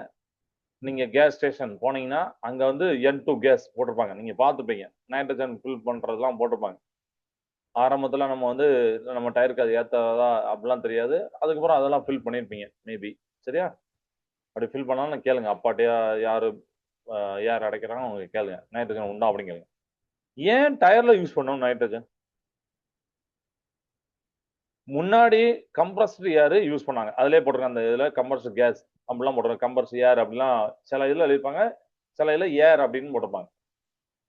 நீங்க கேஸ் ஸ்டேஷன் போனீங்கன்னா அங்க வந்து N2 கேஸ் போட்டிருப்பாங்க. நீங்க பார்த்துப்பீங்க. நைட்ரஜன் ஃபில் பண்றதெல்லாம் போட்டிருப்பாங்க. ஆரம்பத்துல நம்ம வந்து நம்ம டயருக்கு அது ஏத்தாதா அப்படிலாம் தெரியாது. அதுக்கப்புறம் அதெல்லாம் ஃபில் பண்ணியிருப்பீங்க மேபி. சரியா? அப்படி ஃபில் பண்ணாலும் கேளுங்க. அப்பாட்டையா யாரு ஏர் அடைக்கிறாங்க அவங்க கேளுங்க. நைட்ரஜன் உண்டா அப்படின்னு கேளுங்க. ஏன் டயர்ல யூஸ் பண்ணணும் நைட்ரஜன்? முன்னாடி கம்ப்ரஸ்டு ஏர் யூஸ் பண்ணாங்க. அதிலே போட்டிருக்காங்க. அந்த இதுல கம்ப்ரஸ்டு கேஸ் அப்படிலாம் போட்டிருக்காங்க. கம்ப்ரஸ்டு ஏர் அப்படிலாம் சில இதுல எழுதிருப்பாங்க. சில இதுல ஏர் அப்படின்னு போட்டிருப்பாங்க.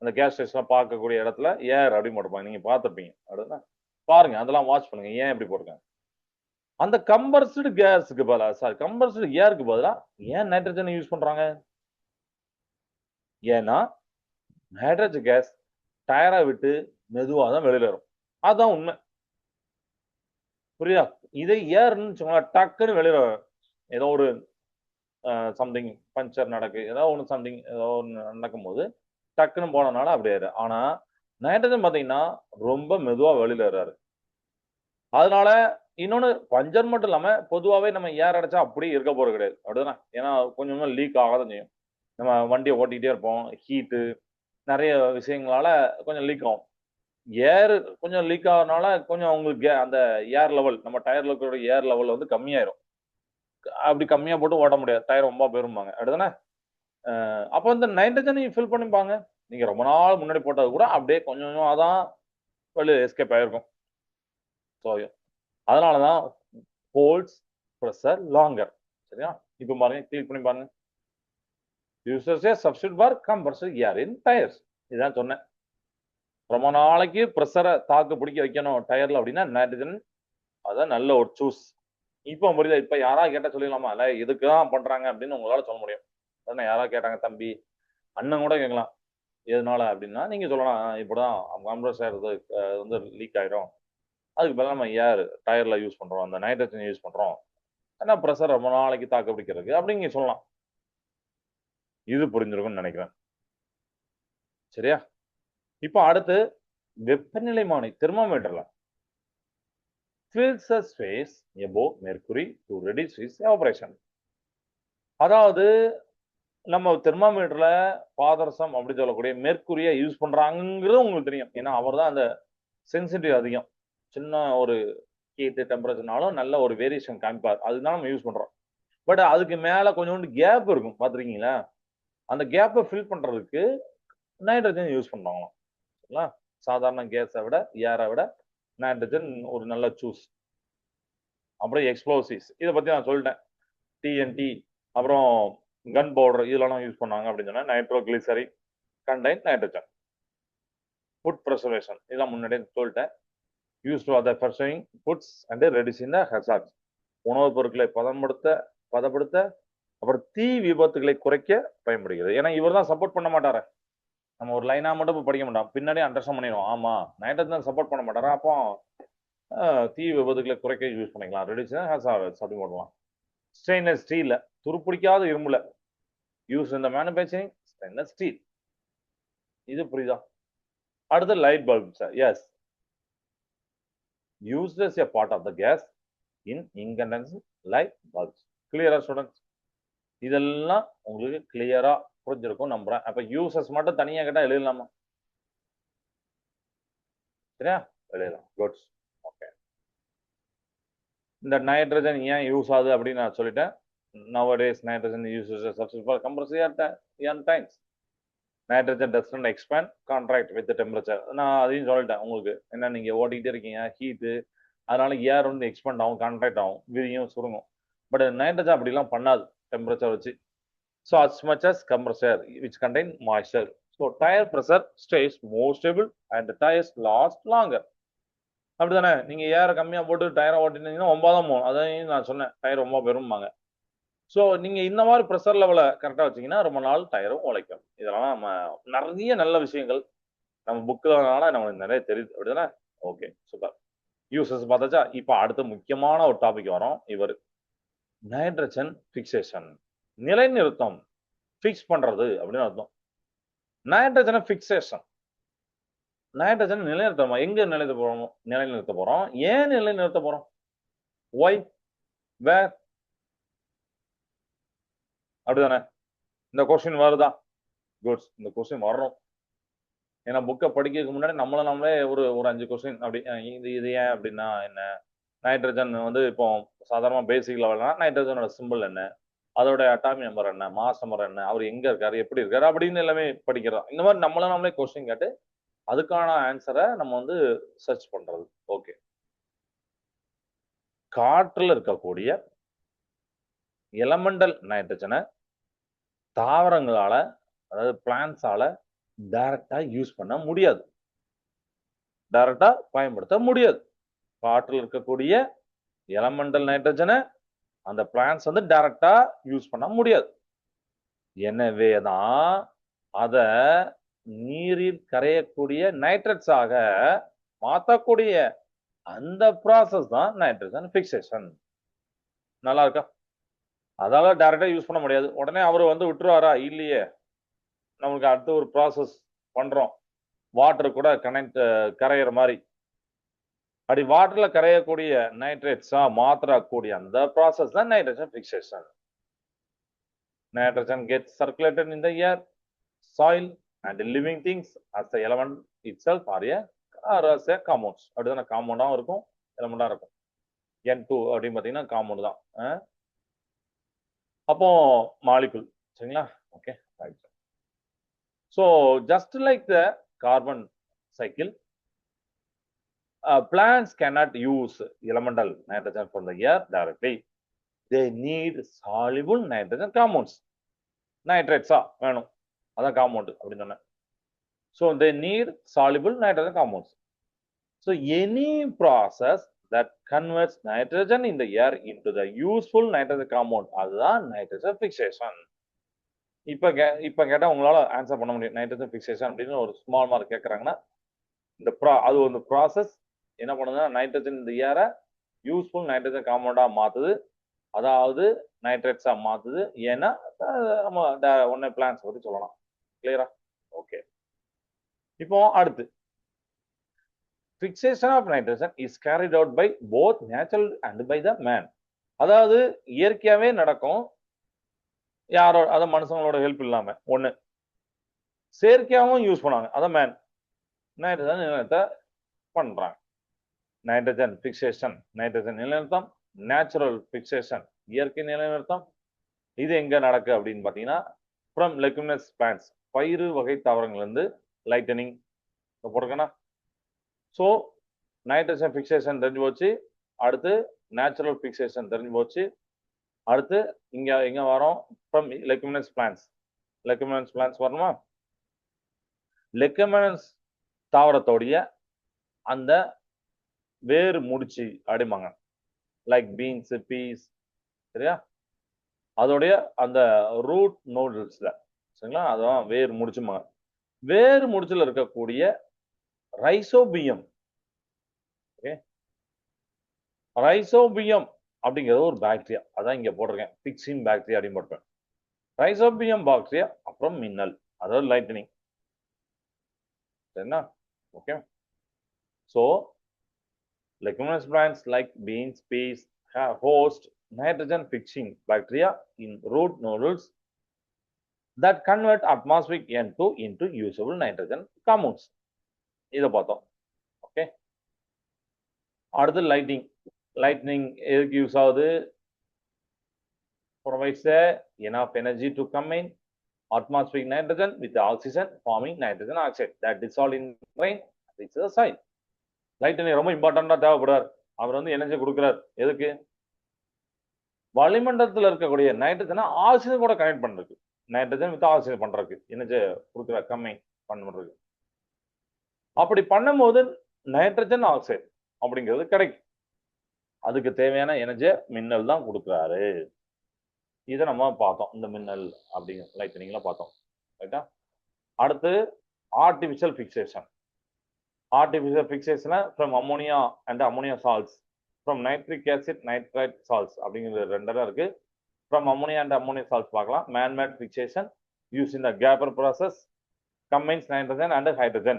அந்த கேஸ் ஸ்டேஷன்ல பார்க்கக்கூடிய இடத்துல ஏர் அப்படின்னு போட்டிருப்பாங்க. நீங்க பார்த்துருப்பீங்க. அப்படின்னா பாருங்க, அதெல்லாம் வாட்ச் பண்ணுங்க. ஏன் இப்படி போட்டிருக்காங்க? அந்த கம்பர்ஸ்டு கேஸுக்கு பதிலா கம்பர்ஸ்டு ஏருக்கு பதிலா ஏன் நைட்ரஜன் யூஸ் பண்றாங்க? ஏன்னா நைட்ரஜன் கேஸ் டயரா விட்டு மெதுவா தான் வெளியில வரும். அதுதான் உண்மை. புரியுதா? இதே ஏர்ன்னு வச்சுக்கோங்களேன், டக்குன்னு வெளியில ஏதோ ஒரு சம்திங் பஞ்சர் நடக்கு, ஏதோ ஒன்று சம்திங் ஏதோ ஒன்று நடக்கும்போது டக்குன்னு போனனால அப்படியே இரு. ஆனா நைட்ரஜன் பாத்தீங்கன்னா ரொம்ப மெதுவா வெளியில வர்றாரு. அதனால இன்னொன்னு பஞ்சர் மட்டும் இல்லாம பொதுவாவே நம்ம ஏர் அடைச்சா அப்படியே இருக்க போறது கிடையாது. அப்படிதானே? ஏன்னா கொஞ்சம் கொஞ்சம் லீக் ஆகாதான் செய்யும். நம்ம வண்டியை ஓட்டிக்கிட்டே இருப்போம். ஹீட்டு நிறைய விஷயங்களால கொஞ்சம் லீக் ஆகும். ஏர் கொஞ்சம் லீக் ஆகிறதுனால கொஞ்சம் உங்களுக்கு அந்த ஏர் லெவல் நம்ம டயர்ல இருக்கிற ஏர் லெவல் வந்து கம்மியாயிரும். அப்படி கம்மியா போட்டு ஓட்ட முடியாது. டயர் ரொம்ப பெரும்பாங்க. அப்படிதானே? அப்போ இந்த நைட்ரஜனை ஃபில் பண்ணிப்பாங்க. நீங்க ரொம்ப நாள் முன்னாடி போட்டது கூட அப்படியே கொஞ்சம் கொஞ்சமா தான் வெளியே எஸ்கேப் ஆயிருக்கும். ஸோ அதனாலதான் ஹோல்ட்ஸ் ப்ரெஷர் லாங்கர். சரியா? இப்போ பாருங்க, கிளிக் பண்ணி பாருங்க. Users A substitute for compressor air in tyres. இதான் சொன்னேன். ரொம்ப நாளைக்கு ப்ரெஷரை தாக்கு பிடிக்க வைக்கணும் டயர்ல அப்படின்னா நைட்ரஜன் அதான் நல்ல ஒரு சூஸ். இப்போ புரியுதா? இப்ப யாராவது கேட்டா சொல்லிடலாமா? இல்ல இதுக்குதான் பண்றாங்க அப்படின்னு உங்களால சொல்ல முடியும். அதான் யாராவது கேட்டாங்க, தம்பி அண்ணன் கூட கேட்கலாம் எதனால அப்படின்னா நீங்க சொல்லலாம், இப்படிதான் கம்ப்ரஸர் வந்து லீக் ஆயிரும், அதுக்கு பதிலா நம்ம ஏர் டயர்ல யூஸ் பண்றோம், அந்த நைட்ரஜன் யூஸ் பண்றோம், ஏன்னா ப்ரெஷர் ரொம்ப நாளைக்கு தாக்கு பிடிக்கிறதுக்கு அப்படிங்க சொல்லலாம். இது புரிஞ்சிருக்கும்னு நினைக்கிறேன். சரியா? இப்போ அடுத்து வெப்பநிலைமானி தெர்மோமீட்டர்ல fills the space above mercury to reduce its evaporation. அதாவது நம்ம தெர்மாமீட்டர்ல பாதரசம் அப்படி சொல்லக்கூடிய மெர்க்குரியை யூஸ் பண்றாங்கிறது உங்களுக்கு தெரியும். ஏன்னா அவர் தான் அந்த சென்சிட்டிவ் அதிகம். சின்ன ஒரு ஹீட்டு டெம்பரேச்சர்னாலும் நல்ல ஒரு வேரியேஷன் காமிப்பார். அதுதான் நம்ம யூஸ் பண்றோம். பட் அதுக்கு மேல கொஞ்சோண்டு கேப் இருக்கும், பாத்துருக்கீங்களா? அந்த கேப்பை ஃபில் பண்றதுக்கு நைட்ரஜன் யூஸ் பண்றாங்களாம். சாதாரண கேஸை விட ஏரை விட நைட்ரஜன் ஒரு நல்ல சூஸ். அப்புறம் எக்ஸ்ப்ளோசிவ்ஸ் இதை பத்தி நான் சொல்லிட்டேன். டிஎன்டி அப்புறம் கன் பவுடர் இதெல்லாம் யூஸ் பண்ணாங்க அப்படின்னு சொன்னா nitroglycerin contain nitrogen. Food preservation இதெல்லாம் முன்னாடியே சொல்லிட்டேன். Use to other pursuing foods and reducing the hazards. உணவுப் பொருட்களை பதப்படுத்த அப்புறம் தீ விபத்துகளை குறைக்க பயன்படுகிறது. ஏன்னா இவர் தான் சப்போர்ட் பண்ண மாட்டாரு. நம்ம ஒரு லைனா மட்டும் படிக்க மாட்டோம், பின்னாடியே அண்டர்ஸ்டாண்ட் பண்ணிடுவோம். ஆமா நைட்ரஜன் சப்போர்ட் பண்ண மாட்டாரா, அப்போ தீ விபத்துகளை குறைக்க யூஸ் பண்ணிக்கலாம். ரெடியூசிங் ஹசார்ட்ஸ் அப்படி போடலாம். ஸ்டெயின்லெஸ் ஸ்டீல்ல துருப்பிடிக்காத இரும்புல யூஸ் இந்த மேனுஃபேக்சரிங் ஸ்டெயின்லெஸ் ஸ்டீல். இது புரியுதா? அடுத்து light bulbs. Yes, used as a part of the gas in incandescent light bulbs. கிளியரா ஸ்டூடெண்ட்ஸ்? இதெல்லாம் உங்களுக்கு கிளியரா புரிஞ்சிருக்கும் நம்புறேன். அப்ப யூசஸ் மட்டும் தனியா கேட்டா எழுதலாமா? சரியா? எழுதலாம். குட். ஓகே. இந்த நைட்ரஜன் ஏன் யூஸ் ஆகுது அப்படின்னு நான் சொல்லிட்டேன். nowadays nitrogen uses as a substitute for compressed air tanks. Nitrogen dust expand contract with temperature. நான் அதையும் சொல்லிட்டேன் உங்களுக்கு. என்ன நீங்க ஓட்டிக்கிட்டே இருக்கீங்க, ஹீட்டு, அதனால ஏர் வந்து எக்ஸ்பேண்ட் ஆகும், கான்ட்ராக்ட் ஆகும், விரியும் சுருங்கும். பட் நைட்ரஜன் அப்படிலாம் பண்ணாது டெம்பரேச்சர் வச்சு. So as much as compressor which contain moisture. So tire pressure stays more stable and the tires last longer. அப்படிதானே? நீங்க ஏரை கம்மியா போட்டு டயரை ஓட்டினீங்கன்னா 9 தான் போகும். அதையும் நான் சொன்னேன், டயர் ரொம்ப பெரும்பாங்க. ஸோ நீங்க இந்த மாதிரி ப்ரெஷர் லெவலை கரெக்டாக வச்சீங்கன்னா ரொம்ப நாள் டயரும் உழைக்கும். இதெல்லாம் நம்ம நிறைய நல்ல விஷயங்கள் நம்ம புக்குனால நம்மளுக்கு நிறைய தெரியுது. அப்படிதானே? Okay, super. யூசஸ் பார்த்தாச்சா? இப்போ அடுத்த முக்கியமான ஒரு டாபிக் வரும். இவர் நைட்ரஜன் பிக்சேஷன், நிலைநிறுத்தம், ஃபிக்ஸ் பண்றது அப்படின்னு அர்த்தம். நைட்ரஜனை பிக்சேஷன், நைட்ரஜன் நிலைநிறுத்தமா? எங்க நிலைநிறுத்த போறோம்? ஏன் நிலைநிறுத்த போறோம்? ஒய், வேர், அப்படிதானே? இந்த கொஸ்டின் வருதா? குட்ஸ், இந்த கொஸ்டின் வரணும். ஏன்னா புக்கை படிக்கிறதுக்கு முன்னாடி நம்மளே ஒரு 5 கொஸ்டின் அப்படி இது ஏன் அப்படின்னா என்ன, நைட்ரஜன் வந்து இப்போ சாதாரண பேசிக் லெவல்னா நைட்ரஜனோட சிம்பிள் என்ன, அதோட அட்டாமி நம்பர் என்ன, மாஸ் நம்பர் என்ன, அவர் எங்க இருக்காரு, எப்படி இருக்காரு அப்படின்னு எல்லாமே படிக்கிறோம். இந்த மாதிரி நம்மளே கொஸ்டின் கேட்டு அதுக்கான ஆன்சரை நம்ம வந்து சர்ச் பண்றது. ஓகே, காற்றுல இருக்கக்கூடிய எலமெண்டல் நைட்ரஜனை தாவரங்களால, அதாவது பிளான்ஸால டைரக்டா யூஸ் பண்ண முடியாது, டைரக்டா பயன்படுத்த முடியாது. காற்றில் இருக்கக்கூடிய எலமெண்டல் நைட்ரஜனை அந்த பிளான்ஸ் வந்து டைரக்டா யூஸ் பண்ண முடியாது. எனவேதான் அத நீரில் கரையக்கூடிய நைட்ரேட்ஸாக மாற்றக்கூடிய அந்த ப்ராசஸ் தான் நைட்ரஜன் பிக்சேஷன். நல்லா இருக்கா? அதால டைரக்டா யூஸ் பண்ண முடியாது. உடனே அவர் வந்து விட்டுருவாரா? இல்லையே. நமக்கு அடுத்த ஒரு ப்ராசஸ் பண்றோம், வாட்டர் கூட கரையிற மாதிரி. அப்படி வாட்டர்ல கரையக்கூடிய நைட்ரேட்ஸா மாற்றக்கூடிய அந்த ப்ராசஸ் தான் nitrogen fixation. Nitrogen gets circulated in the air, soil, and living things as the element itself or as a compounds. அப்படிதான் காம்பவுண்டாகவும் இருக்கும், எலமெண்டா இருக்கும். N2 அப்படின்னு பார்த்தீங்கன்னா காம்பவுண்ட் தான். அப்போ மாலிகுல், சரிங்களா? Okay, right. So just like the carbon cycle, plants cannot use elemental nitrogen from the air directly. They need soluble nitrogen compounds. நைட்ரேட்ஸா வேணும், அதான் காம்பவுண்ட் அப்படின்னு சொன்னேன். So they need soluble nitrogen compounds. So any process that converts nitrogen in the air into the useful nitrogen compound, அதுதான் nitrogen fixation. இப்போ கேட்டால் உங்களால ஆன்சர் பண்ண முடியும். நைட்ரஜன் பிக்சேஷன் அப்படின்னு ஒரு ஸ்மால் மார்க் கேட்குறாங்கன்னா அது ஒரு ப்ராசஸ் என்ன பண்ணுதுன்னா நைட்ரஜன் இந்த ஏரை யூஸ்ஃபுல் நைட்ரஜன் காம்பவுண்டா மாத்துது, அதாவது நைட்ரேட்ஸா மாத்துது. ஏன்னா நம்ம ஒன்னே பிளான்ஸ் பத்தி சொல்லலாம். கிளியரா? ஓகே. இப்போ அடுத்து, fixation of nitrogen is carried out by both natural and by the man. அதாவது இயற்கையாவே நடக்கும், யாரோ அத மனுஷங்களோட ஹெல்ப் இல்லாம. ஒண்ணு செயற்கையாகவும் யூஸ் பண்ணுவாங்க, அதான் மேன் நைட்ரஜன் நிலைநிறுத்த பண்றாங்க. நைட்ரஜன் பிக்சேஷன், நைட்ரஜன் நிலைநிறுத்தம், நேச்சுரல் பிக்சேஷன், இயற்கை நிலைநிறுத்தம். இது எங்க நடக்கு அப்படின்னு பாத்தீங்கன்னா ஃப்ரம் லெகுமினஸ் பிளான்ட்ஸ், பயிறு வகை தாவரங்கள் இருந்து. லைட்டனிங் போட்டிருக்கேன்னா. ஸோ நைட்ரஜன் பிக்சேஷன் தெரிஞ்சு போச்சு. அடுத்து நேச்சுரல் பிக்சேஷன் தெரிஞ்சு போச்சு. அடுத்து இங்க வரோம் from leguminous plants. Leguminous plants வரணுமா? லெகுமினஸ் தாவரத்தோடைய அந்த வேறு முடிச்சு அப்படிம்பாங்க, லைக் பீன்ஸ், பீஸ், சரியா? அதோடைய அந்த ரூட் நோடல்ஸ்ல, சரிங்களா? அதான் வேர் முடிச்சுமாங்க. வேர் முடிச்சுல இருக்கக்கூடிய ரைசோபியம், ஓகே, ரைசோபியம் அப்படிங்கிறது ஒரு பாக்டீரியா, அதான் இங்க போட்டிருக்கேன், பிக்சின் பாக்டீரியா அப்படின்னு போட்டிருக்கேன். ரைசோபியம் பாக்டீரியா, அப்புறம் மின்னல், அதாவது லைட்டனிங், சரிங்களா? Okay. So leguminous plants like beans, peas have host nitrogen fixing bacteria in root nodules that convert atmospheric N2 into usable nitrogen compounds. இத பார்த்தோம். ஓகே. அடுத்து லைட்டிங். லைட்னிங் எதுக்கு யூஸ் ஆகுது? provides enough energy to combine atmospheric nitrogen with oxygen forming nitrogen oxide that dissolved in rain is a sign. Light ரொம்ப இம்பார்ட்டண்டா தேவைப்படுறார். அவர் வந்து energy கொடுக்கிறார். எதுக்கு? வளிமண்டலத்தில் இருக்கக்கூடிய நைட்ரஜனை ஆக்சிஜன் கூட கனெக்ட் பண்றதுக்கு, நைட்ரஜன் வித் ஆக்சிஜன் பண்றதுக்கு எனர்ஜி கொடுக்குற கம்மி பண்றதுக்கு. அப்படி பண்ணும்போது நைட்ரஜன் ஆக்சைடு அப்படிங்கிறது கிடைக்கும். அதுக்கு தேவையான எனர்ஜி மின்னல் தான் கொடுக்குறாரு. இதை நம்ம பார்த்தோம், இந்த மின்னல் அப்படிங்கிற லைட்டனிங்ல பார்த்தோம். ரைட்டா? அடுத்து artificial fixation. Artificial fixation from ammonia and ammonia salts, from nitric acid nitrite salts அப்படிங்கிறது ரெண்டரா இருக்கு. From ammonia and ammonia salts பார்க்கலாம். Man-made fixation used in the Gabor process combines nitrogen and hydrogen.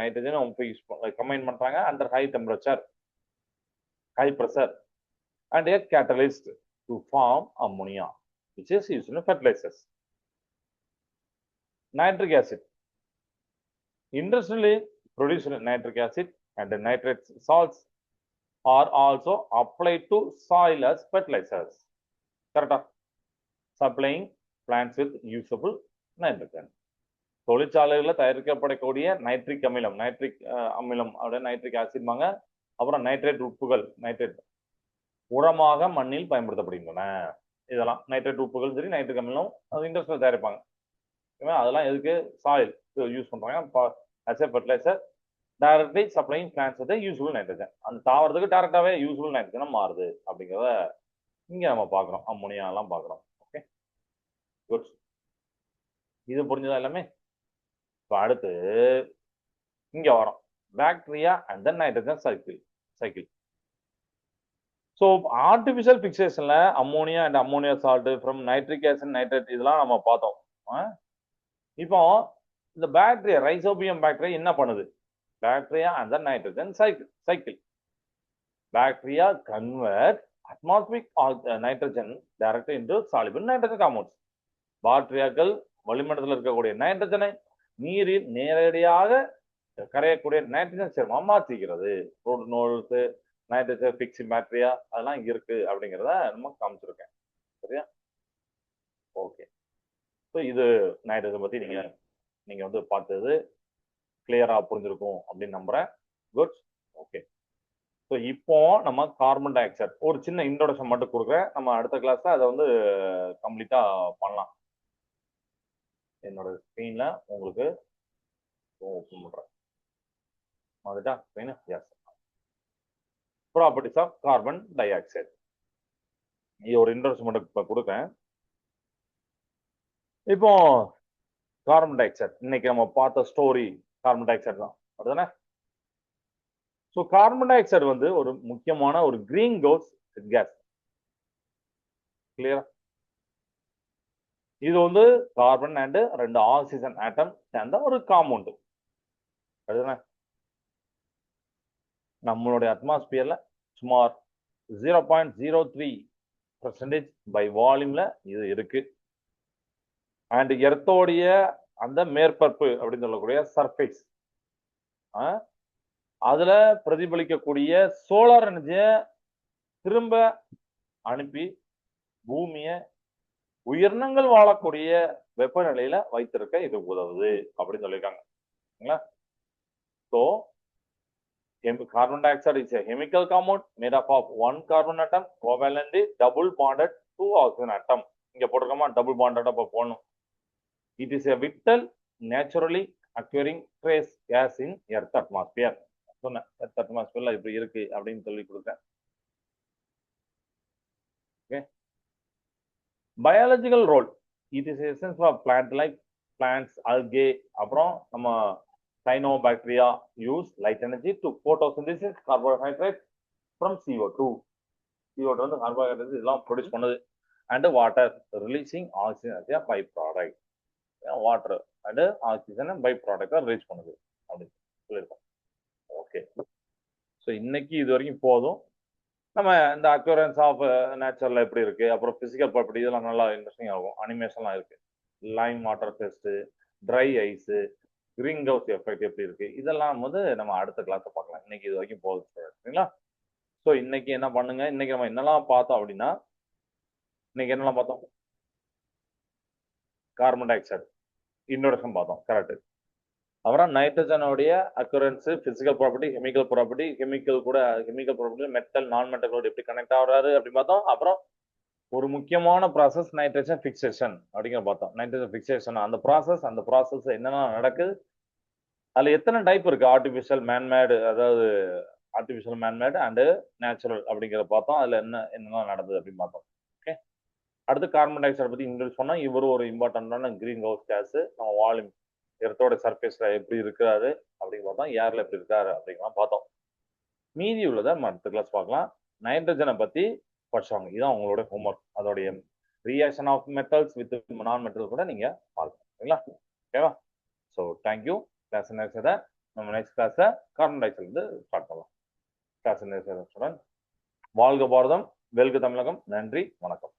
Hydrogen combine பண்றாங்க under high temperature, high pressure, and a catalyst to form ammonia, which is used in fertilizers. Nitric acid. Industrially produced nitric acid and nitrate salts are also applied to soil as fertilizers. Correct? Supplying plants with usable nitrogen. தொழிற்சாலைகளில் தயாரிக்கப்படக்கூடிய nitric அமிலம், nitric acid வாங்க, அப்புறம் nitrate உப்புகள், nitrate உரமாக மண்ணில் பயன்படுத்தப்படுகின்றன. இதெல்லாம் nitrate உப்புகள் சரி, நைட்ரிக் அமிலம் அது இண்டஸ்ட்ரியல் தயாரிப்பாங்க. அதெல்லாம் எதுக்கு? சாயில் யூஸ் பண்றாங்க as a fertilizer, directly supplying plants with the usable nitrogen. அந்த தாவரத்துக்கு டைரக்டாவே யூஸ்ஃபுல் நைட்ரஜன் மாறுது அப்படிங்கிறத இங்க நம்ம பார்க்கிறோம். அம்மோனியா எல்லாம் பார்க்கிறோம். Okay, good. இது புரிஞ்சதா எல்லாமே? இப்போ அடுத்து இங்க வரோம், bacteria and then nitrogen cycle. So artificial ஃபிக்சேஷன்ல ammonia and ammonia salt from nitric acid nitrate இதெல்லாம் நம்ம பார்த்தோம். இப்போ இந்த பாக்டீரியா, ரைசோபியம் பாக்டீரியா என்ன பண்ணுது? Bacteria and the nitrogen cycle. Bacteria convert atmospheric nitrogen directly into soluble nitrogen compounds. பாக்டீரியாக்கள் வளிமண்டலத்தில் இருக்கக்கூடிய நைட்ரஜனை நீரில் நேரடியாக கரையக்கூடிய நைட்ரஜன் சேர்மா மாற்றிக்கிறது. நைட்ரஜன் பிக்சிங் பாக்டீரியா அதெல்லாம் இங்க இருக்கு அப்படிங்கிறத நம்ம காமிச்சிருக்கேன். சரியா? ஓகே. ஸோ இது நைட்ரஜன் பத்தி நீங்க வந்து பார்த்தது கிளியரா புரிஞ்சிருக்கும் அப்படின்னு நம்புறேன். குட். ஓகே. ஸோ இப்போ நம்ம கார்பன் டை ஆக்சைடு ஒரு சின்ன இன்ட்ரோடக்ஷன் மட்டும் கொடுக்குறேன். நம்ம அடுத்த கிளாஸ்ல அதை வந்து கம்ப்ளீட்டா பண்ணலாம். என்னோட ஸ்க்ரீன்ல உங்களுக்கு ஓப்பன் பண்றேன். வந்துட்டா screen? Yes. Properties of carbon dioxide. இது ஒரு இன்ட்ரோடக்ஷன் மட்டும் இப்போ கொடுக்குறேன். இப்போ கார்பன் டை ஆக்சைடு இன்னைக்கு நம்ம பார்த்த ஸ்டோரி கார்பன் டை ஆக்சைடு தான், அதுதானே? ஸோ கார்பன் டை ஆக்சைடு வந்து ஒரு முக்கியமான ஒரு கிரீன் ஹவுஸ் கேஸ். கிளியரா? இது வந்து கார்பன் அண்ட் 2 ஆக்சிஜன் ஆட்டம் சேர்ந்த ஒரு காம்பவுண்ட், அதுதானே? நம்மளுடைய அட்மாஸ்பியர்ல சுமார் 0.03% பை வால்யூம்ல இது இருக்கு. அண்ட் எர்த்தோடைய அந்த மேற்பரப்பு அப்படின்னு சொல்லக்கூடிய சர்ஃபேஸ், அதுல பிரதிபலிக்கக்கூடிய சோலார் எனர்ஜிய திரும்ப அனுப்பி பூமியை உயிரினங்கள் வாழக்கூடிய வெப்பநிலையில வைத்திருக்க இது உதவுது அப்படின்னு சொல்லியிருக்காங்க. So carbon dioxide is a chemical compound made up of one carbon atom covalently double bonded to oxygen atom. இங்க போட்டிருக்கோமா double bonded அப்ப போடணும். It is a vital naturally occurring trace gas in earth atmosphere. சொன்னேன் earth atmosphere இப்படி இருக்கு அப்படின்னு சொல்லி கொடுத்தேன். Okay. Biological role. It is essence for plant life, plants, algae, அப்புறம் நம்ம cyanobacteria use light energy to photosynthesis carbohydrates from CO2. CO2 வந்து carbohydrates இதெல்லாம் ப்ரொடியூஸ் பண்ணுது. And water releasing oxygen as a byproduct. Water and oxygen byproduct release பண்ணுது அப்படின்னு சொல்லியிருக்கோம். Okay. So இன்னைக்கு இது வரைக்கும் போதும். நம்ம இந்த அக்யூரன்ஸ் ஆஃப் நேச்சுரல் எப்படி இருக்கு, அப்புறம் பிசிக்கல் ப்ராப்பர்ட்டி இதெல்லாம் நல்லா இன்ட்ரெஸ்டிங் ஆகும். அனிமேஷன்லாம் இருக்கு. Lime water test, dry ice, greenhouse effect எப்படி இருக்கு, இதெல்லாம் வந்து நம்ம அடுத்த கிளாஸை பார்க்கலாம். இன்னைக்கு இது வரைக்கும் போதும் சரிங்களா? ஸோ இன்னைக்கு என்ன பண்ணுங்க, இன்னைக்கு நம்ம என்னெல்லாம் பார்த்தோம் அப்படின்னா, இன்னைக்கு என்னெல்லாம் பார்த்தோம்? கார்பன் டை ஆக்சைடு இன்ட்ரோடக்ஷன் பார்த்தோம். கரெக்ட். அப்புறம் நைட்ரஜனுடைய occurrence, physical property, chemical property, chemical property, metal non மெட்டலோட எப்படி கனெக்ட் ஆகுறாரு அப்படி பார்த்தோம். அப்புறம் ஒரு முக்கியமான ப்ராசஸ் நைட்ரஜன் பிக்சேஷன் அப்படிங்கிற பார்த்தோம். நைட்ரஜன் பிக்சேஷன் அந்த ப்ராசஸ் என்னென்ன நடக்குது, அதுல எத்தனை டைப் இருக்கு, ஆர்டிபிஷியல் மேன்மேடு, அதாவது ஆர்டிபிஷியல் மேன்மேடு அண்ட் நேச்சுரல் அப்படிங்கிற பார்த்தோம். அதுல என்னென்ன நடந்தது அப்படின்னு பார்த்தோம். ஓகே. அடுத்து கார்பன் டை ஆக்சைடு பத்தி இன்ட்ரோடியூஸ் பண்ணோம். இவரு ஒரு இம்பார்ட்டன்டான கிரீன் ஹவுஸ் கேஸ். நம்ம வால்யூம் எர்த்தோட சர்ஃபேஸ்ல எப்படி இருக்காரு அப்படின்னு பார்த்தோம். ஏர்ல எப்படி இருக்காரு அப்படிங்கலாம் பார்த்தோம். மீதி உள்ளதை நம்ம அடுத்த கிளாஸ் பார்க்கலாம். நைட்ரஜனை பத்தி படிச்சாங்க. இதுதான் உங்களோட ஹோம்ஒர்க். அதோடைய ரியாக்ஷன் ஆஃப் மெட்டல்ஸ் வித் நான் மெட்டல் கூட நீங்க பார்க்கலாம். சரிங்களா? ஓகேவா? So thank you. கிளாஸ் என்ன நம்ம நெக்ஸ்ட் கிளாஸை கார்பன் டை ஆக்சைடு வந்து ஸ்டார்ட் பண்ணலாம். கிளாஸ் என்ன வாழ்க பாரதம், வெல்க தமிழகம். நன்றி, வணக்கம்.